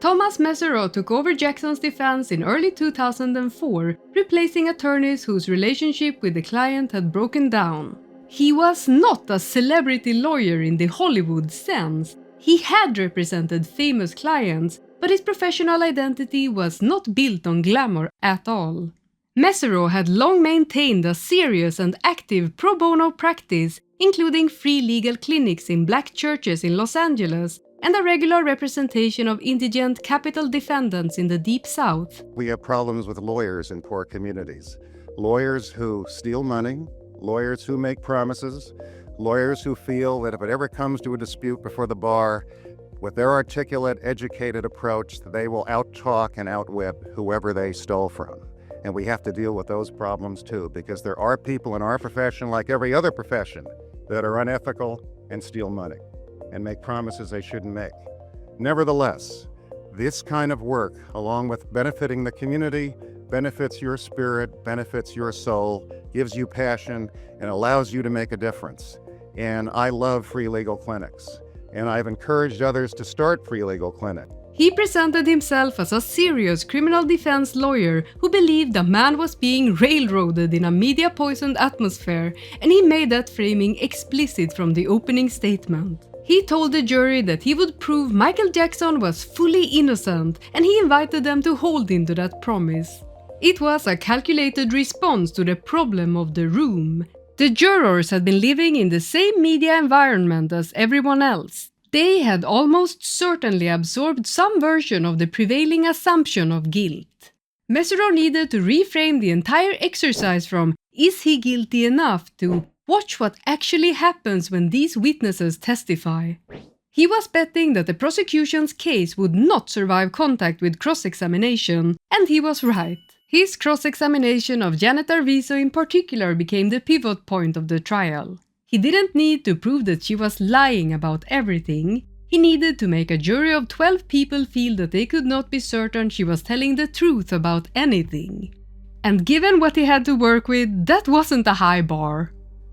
Thomas Mesereau took over Jackson's defense in early 2004, replacing attorneys whose relationship with the client had broken down. He was not a celebrity lawyer in the Hollywood sense. He had represented famous clients, but his professional identity was not built on glamour at all. Mesereau had long maintained a serious and active pro bono practice, including free legal clinics in black churches in Los Angeles, and a regular representation of indigent capital defendants in the Deep South. We have problems with lawyers in poor communities. Lawyers who steal money, lawyers who make promises, lawyers who feel that if it ever comes to a dispute before the bar, with their articulate, educated approach, they will out-talk and outwit whoever they stole from. And we have to deal with those problems too, because there are people in our profession, like every other profession, that are unethical and steal money and make promises they shouldn't make. Nevertheless, this kind of work, along with benefiting the community, benefits your spirit, benefits your soul, gives you passion, and allows you to make a difference. And I love free legal clinics, and I've encouraged others to start free legal clinics. He presented himself as a serious criminal defense lawyer who believed a man was being railroaded in a media-poisoned atmosphere, and he made that framing explicit from the opening statement. He told the jury that he would prove Michael Jackson was fully innocent, and he invited them to hold him to that promise. It was a calculated response to the problem of the room. The jurors had been living in the same media environment as everyone else. They had almost certainly absorbed some version of the prevailing assumption of guilt. Mesereau needed to reframe the entire exercise from "is he guilty enough" to "watch what actually happens when these witnesses testify." He was betting that the prosecution's case would not survive contact with cross-examination, and he was right. His cross-examination of Janet Arvizo in particular became the pivot point of the trial. He didn't need to prove that she was lying about everything. He needed to make a jury of 12 people feel that they could not be certain she was telling the truth about anything. And given what he had to work with, that wasn't a high bar.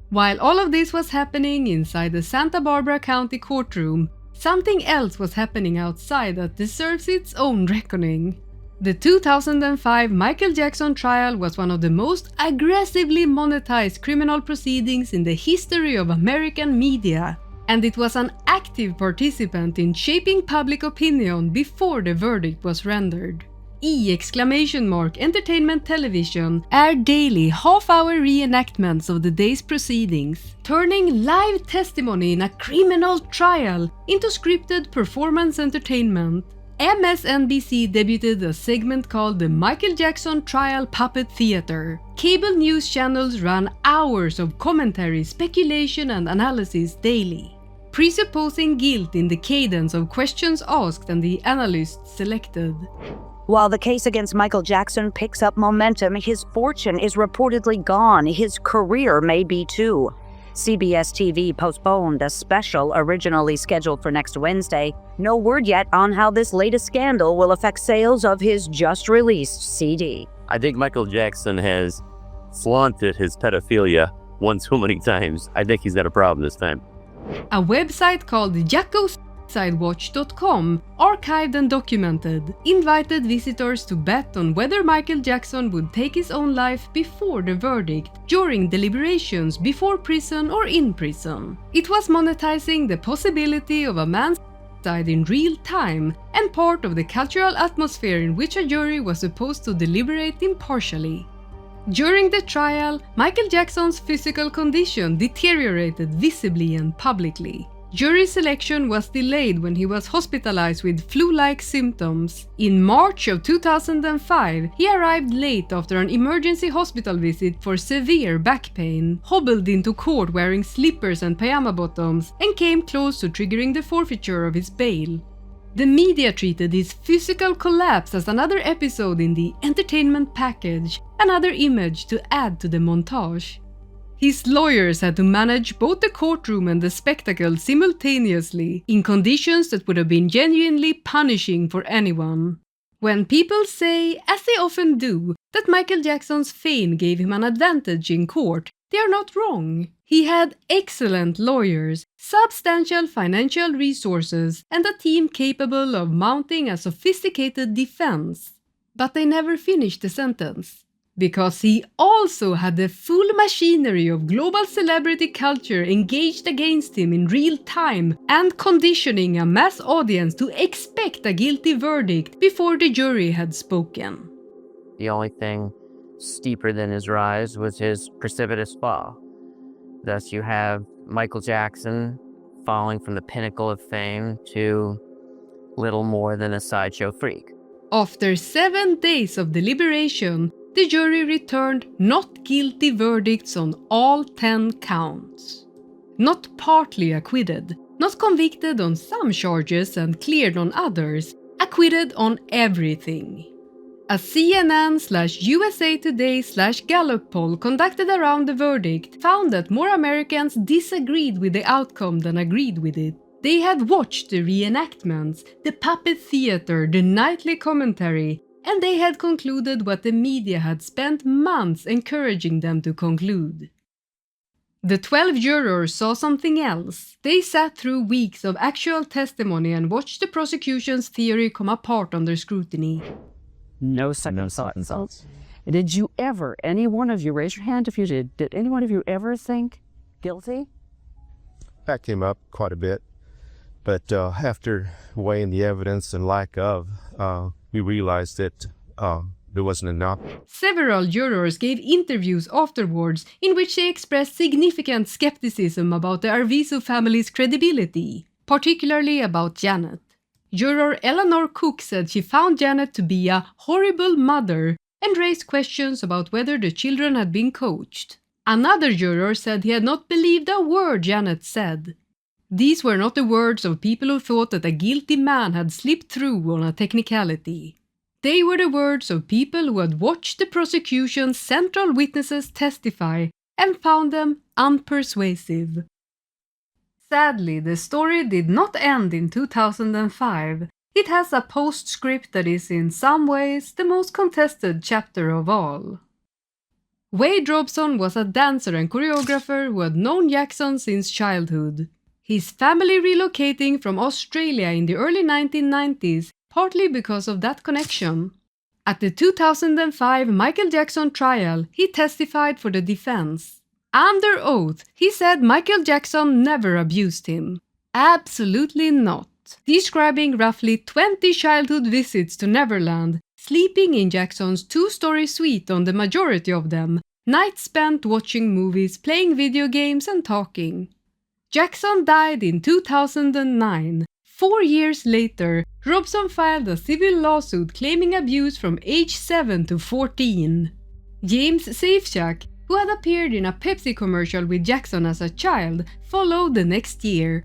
While all of this was happening inside the Santa Barbara County courtroom, something else was happening outside that deserves its own reckoning. The 2005 Michael Jackson trial was one of the most aggressively monetized criminal proceedings in the history of American media, and it was an active participant in shaping public opinion before the verdict was rendered. Entertainment Television aired daily half-hour reenactments of the day's proceedings, turning live testimony in a criminal trial into scripted performance entertainment. MSNBC debuted a segment called the Michael Jackson Trial Puppet Theater. Cable news channels ran hours of commentary, speculation, and analysis daily, presupposing guilt in the cadence of questions asked and the analysts selected. While the case against Michael Jackson picks up momentum, his fortune is reportedly gone. His career may be too. CBS TV postponed a special originally scheduled for next Wednesday. No word yet on how this latest scandal will affect sales of his just-released CD. I think Michael Jackson has flaunted his pedophilia one too many times. I think he's got a problem this time. A website called JackoSuicideWatch.com, archived and documented, invited visitors to bet on whether Michael Jackson would take his own life before the verdict, during deliberations, before prison or in prison. It was monetizing the possibility of a man's suicide in real time, and part of the cultural atmosphere in which a jury was supposed to deliberate impartially. During the trial, Michael Jackson's physical condition deteriorated visibly and publicly. Jury selection was delayed when he was hospitalized with flu-like symptoms. In March of 2005, he arrived late after an emergency hospital visit for severe back pain, hobbled into court wearing slippers and pajama bottoms, and came close to triggering the forfeiture of his bail. The media treated his physical collapse as another episode in the entertainment package, another image to add to the montage. His lawyers had to manage both the courtroom and the spectacle simultaneously, in conditions that would have been genuinely punishing for anyone. When people say, as they often do, that Michael Jackson's fame gave him an advantage in court, they are not wrong. He had excellent lawyers, substantial financial resources, and a team capable of mounting a sophisticated defense. But they never finished the sentence. Because he also had the full machinery of global celebrity culture engaged against him in real time and conditioning a mass audience to expect a guilty verdict before the jury had spoken. The only thing steeper than his rise was his precipitous fall. Thus you have Michael Jackson falling from the pinnacle of fame to little more than a sideshow freak. After 7 days of deliberation, the jury returned not guilty verdicts on all 10 counts. Not partly acquitted, not convicted on some charges and cleared on others, acquitted on everything. A CNN/USA Today/Gallup poll conducted around the verdict found that more Americans disagreed with the outcome than agreed with it. They had watched the reenactments, the puppet theater, the nightly commentary, and they had concluded what the media had spent months encouraging them to conclude. The 12 jurors saw something else. They sat through weeks of actual testimony and watched the prosecution's theory come apart under scrutiny. No second thoughts. Did you ever, any one of you, raise your hand if you did any one of you ever think guilty? That came up quite a bit, but after weighing the evidence and lack of, we realized that there wasn't enough. Several jurors gave interviews afterwards in which they expressed significant skepticism about the Arvizu family's credibility, particularly about Janet. Juror Eleanor Cook said she found Janet to be a horrible mother and raised questions about whether the children had been coached. Another juror said he had not believed a word Janet said. These were not the words of people who thought that a guilty man had slipped through on a technicality. They were the words of people who had watched the prosecution's central witnesses testify and found them unpersuasive. Sadly, the story did not end in 2005. It has a postscript that is in some ways the most contested chapter of all. Wade Robson was a dancer and choreographer who had known Jackson since childhood. His family relocating from Australia in the early 1990s, partly because of that connection. At the 2005 Michael Jackson trial, he testified for the defense. Under oath, he said Michael Jackson never abused him. Absolutely not. Describing roughly 20 childhood visits to Neverland, sleeping in Jackson's 2-story suite on the majority of them, nights spent watching movies, playing video games and talking. Jackson died in 2009. 4 years later, Robson filed a civil lawsuit claiming abuse from age 7 to 14. James Safejack, who had appeared in a Pepsi commercial with Jackson as a child, followed the next year.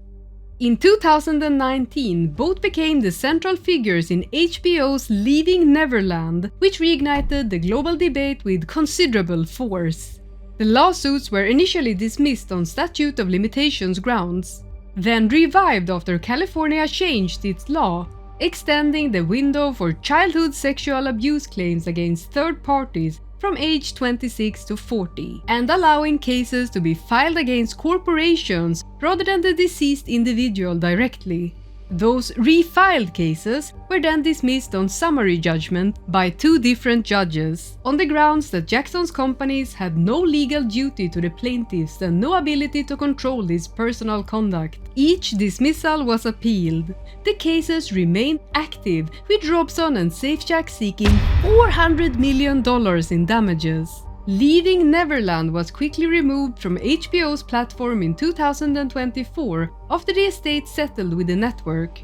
In 2019, both became the central figures in HBO's Leaving Neverland, which reignited the global debate with considerable force. The lawsuits were initially dismissed on statute of limitations grounds, then revived after California changed its law, extending the window for childhood sexual abuse claims against third parties from age 26 to 40, and allowing cases to be filed against corporations rather than the deceased individual directly. Those refiled cases were then dismissed on summary judgment by 2 different judges, on the grounds that Jackson's companies had no legal duty to the plaintiffs and no ability to control his personal conduct. Each dismissal was appealed. The cases remained active, with Robson and Safejack seeking $400 million in damages. Leaving Neverland was quickly removed from HBO's platform in 2024 after the estate settled with the network.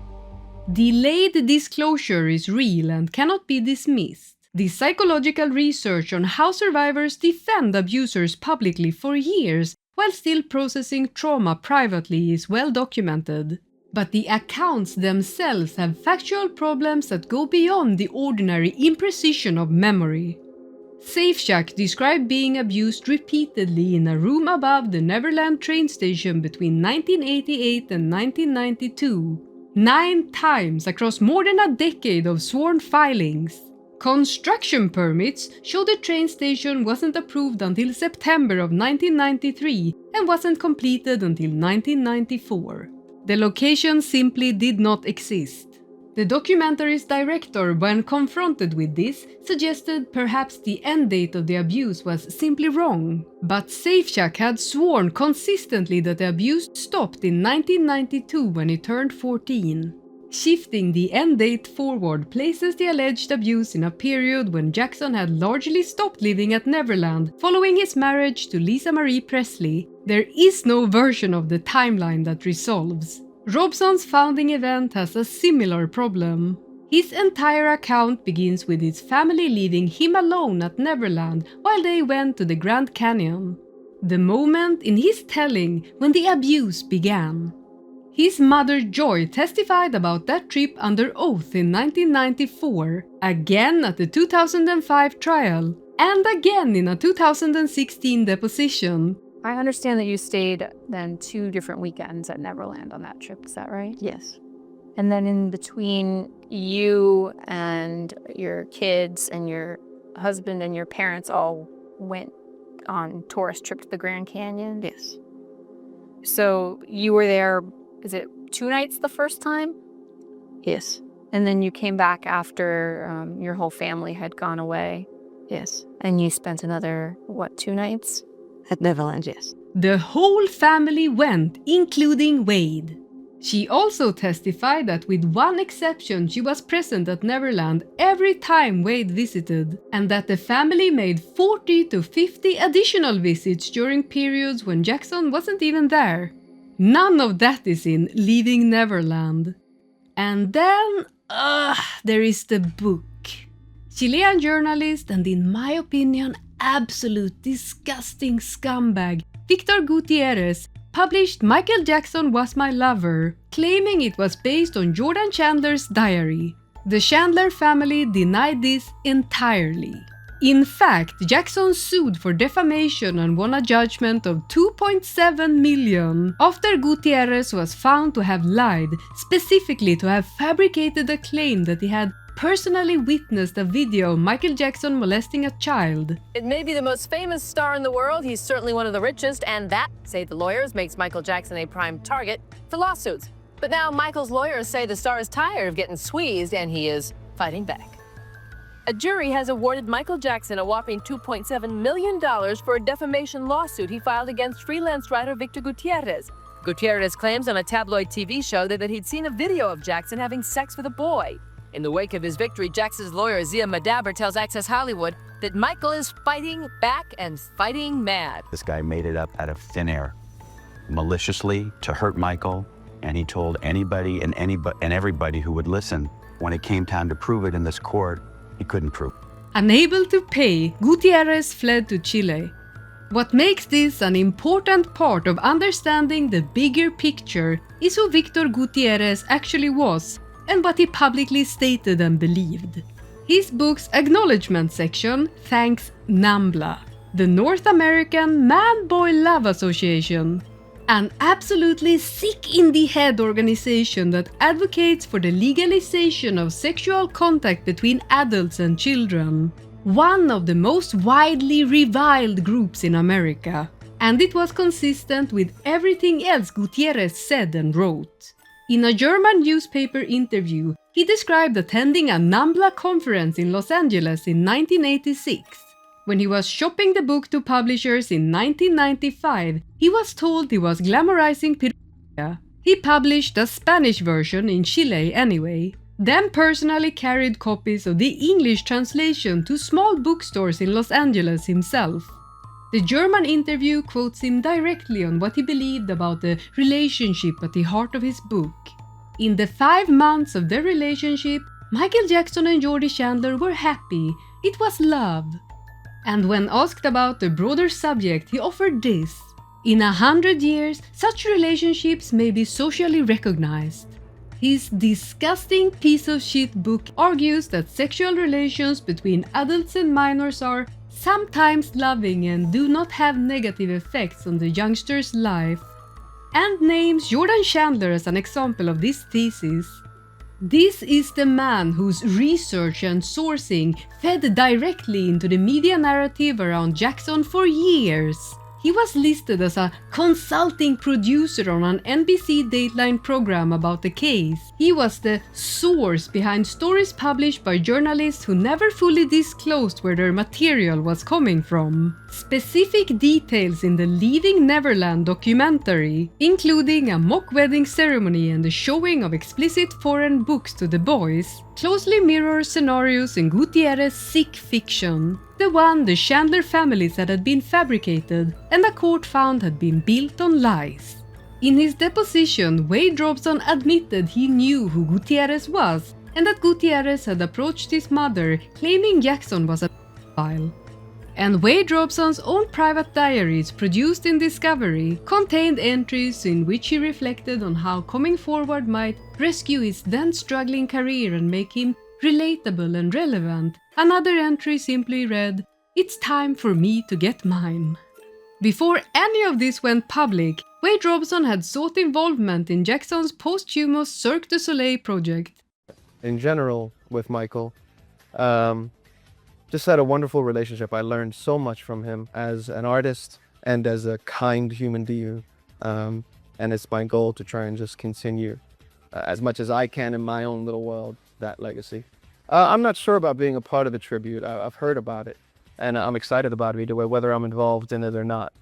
Delayed disclosure is real and cannot be dismissed. The psychological research on how survivors defend abusers publicly for years while still processing trauma privately is well documented. But the accounts themselves have factual problems that go beyond the ordinary imprecision of memory. SafeShack described being abused repeatedly in a room above the Neverland train station between 1988 and 1992, 9 times across more than a decade of sworn filings. Construction permits show the train station wasn't approved until September of 1993 and wasn't completed until 1994. The location simply did not exist. The documentary's director, when confronted with this, suggested perhaps the end date of the abuse was simply wrong. But SafeShack had sworn consistently that the abuse stopped in 1992 when he turned 14. Shifting the end date forward places the alleged abuse in a period when Jackson had largely stopped living at Neverland following his marriage to Lisa Marie Presley. There is no version of the timeline that resolves. Robson's founding event has a similar problem. His entire account begins with his family leaving him alone at Neverland while they went to the Grand Canyon. The moment in his telling when the abuse began. His mother Joy testified about that trip under oath in 1994, again at the 2005 trial, and again in a 2016 deposition. I understand that you stayed then 2 different weekends at Neverland on that trip, is that right? Yes. And then in between you and your kids and your husband and your parents all went on tourist trip to the Grand Canyon? Yes. So you were there, is it 2 nights the first time? Yes. And then you came back after your whole family had gone away? Yes. And you spent another, 2 nights? At Neverland, yes. The whole family went, including Wade. She also testified that with one exception she was present at Neverland every time Wade visited, and that the family made 40 to 50 additional visits during periods when Jackson wasn't even there. None of that is in Leaving Neverland. And then, there is the book. Chilean journalist and, in my opinion, absolute disgusting scumbag Victor Gutierrez published Michael Jackson Was My Lover, claiming it was based on Jordan Chandler's diary. The Chandler family denied this entirely. In fact, Jackson sued for defamation and won a judgment of $2.7 million after Gutierrez was found to have lied, specifically to have fabricated a claim that he had personally witnessed a video of Michael Jackson molesting a child. It may be the most famous star in the world, he's certainly one of the richest, and that, say the lawyers, makes Michael Jackson a prime target for lawsuits. But now Michael's lawyers say the star is tired of getting squeezed and he is fighting back. A jury has awarded Michael Jackson a whopping $2.7 million for a defamation lawsuit he filed against freelance writer Victor Gutierrez. Gutierrez claims on a tabloid TV show that he'd seen a video of Jackson having sex with a boy. In the wake of his victory, Jackson's lawyer Zia Madaber tells Access Hollywood that Michael is fighting back and fighting mad. This guy made it up out of thin air, maliciously to hurt Michael, and he told anybody and everybody who would listen. When it came time to prove it in this court, he couldn't prove it. Unable to pay, Gutierrez fled to Chile. What makes this an important part of understanding the bigger picture is who Victor Gutierrez actually was and what he publicly stated and believed. His book's acknowledgement section thanks NAMBLA, the North American Man-Boy Love Association, an absolutely sick-in-the-head organization that advocates for the legalization of sexual contact between adults and children, one of the most widely reviled groups in America, and it was consistent with everything else Gutierrez said and wrote. In a German newspaper interview, he described attending a NAMBLA conference in Los Angeles in 1986. When he was shopping the book to publishers in 1995, he was told he was glamorizing pedophilia. He published a Spanish version in Chile anyway. then personally carried copies of the English translation to small bookstores in Los Angeles himself. The German interview quotes him directly on what he believed about the relationship at the heart of his book. In the 5 months of their relationship, Michael Jackson and Jordie Chandler were happy. It was love. And when asked about the broader subject, he offered this. In 100 years, such relationships may be socially recognized. His disgusting piece of shit book argues that sexual relations between adults and minors are sometimes loving and do not have negative effects on the youngster's life, and names Jordan Chandler as an example of this thesis. This is the man whose research and sourcing fed directly into the media narrative around Jackson for years. He was listed as a consulting producer on an NBC Dateline program about the case. He was the source behind stories published by journalists who never fully disclosed where their material was coming from. Specific details in the Leaving Neverland documentary, including a mock wedding ceremony and the showing of explicit foreign books to the boys, closely mirror scenarios in Gutierrez's Sick Fiction, the one the Chandler family said had been fabricated and a court found had been built on lies. In his deposition, Wade Robson admitted he knew who Gutierrez was and that Gutierrez had approached his mother claiming Jackson was a pedophile. And Wade Robson's own private diaries produced in Discovery contained entries in which he reflected on how coming forward might rescue his then struggling career and make him relatable and relevant. Another entry simply read, "It's time for me to get mine." Before any of this went public, Wade Robson had sought involvement in Jackson's posthumous Cirque du Soleil project. In general, with Michael, just had a wonderful relationship. I learned so much from him as an artist and as a kind human being. And it's my goal to try and just continue as much as I can in my own little world, that legacy. I'm not sure about being a part of the tribute. I've heard about it, and I'm excited about it either way, whether I'm involved in it or not.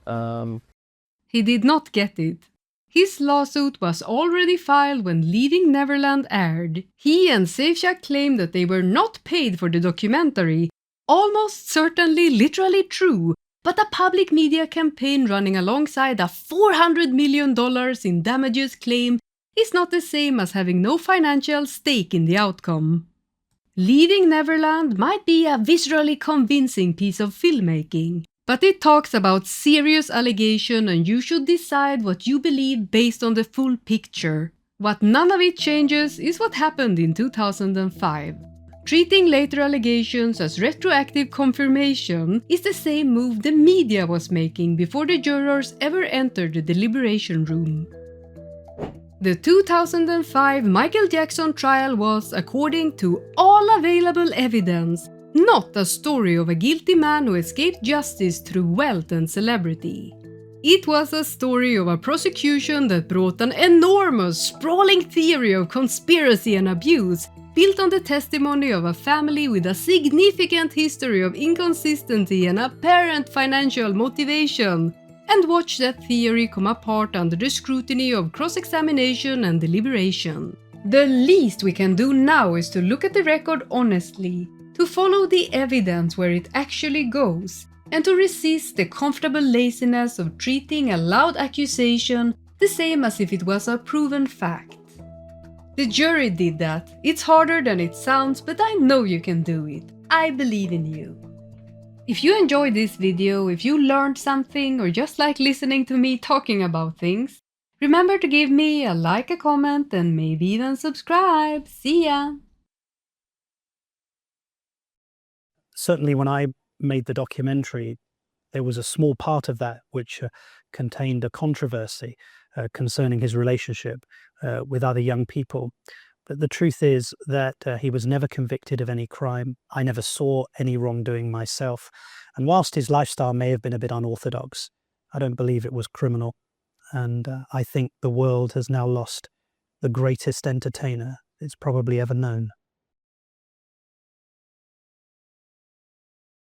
He did not get it. His lawsuit was already filed when Leaving Neverland aired. He and Safejack claimed that they were not paid for the documentary, almost certainly literally true, but a public media campaign running alongside a $400 million in damages claim is not the same as having no financial stake in the outcome. Leaving Neverland might be a viscerally convincing piece of filmmaking, but it talks about serious allegation and you should decide what you believe based on the full picture. What none of it changes is what happened in 2005. Treating later allegations as retroactive confirmation is the same move the media was making before the jurors ever entered the deliberation room. The 2005 Michael Jackson trial was, according to all available evidence, not a story of a guilty man who escaped justice through wealth and celebrity. It was a story of a prosecution that brought an enormous, sprawling theory of conspiracy and abuse, built on the testimony of a family with a significant history of inconsistency and apparent financial motivation, and watch that theory come apart under the scrutiny of cross-examination and deliberation. The least we can do now is to look at the record honestly, to follow the evidence where it actually goes, and to resist the comfortable laziness of treating a loud accusation the same as if it was a proven fact. The jury did that. It's harder than it sounds, but I know you can do it. I believe in you. If you enjoyed this video, if you learned something, or just like listening to me talking about things, remember to give me a like, a comment, and maybe even subscribe. See ya! Certainly when I made the documentary, there was a small part of that which contained a controversy concerning his relationship with other young people. But the truth is that he was never convicted of any crime. I never saw any wrongdoing myself. And whilst his lifestyle may have been a bit unorthodox, I don't believe it was criminal. And I think the world has now lost the greatest entertainer it's probably ever known.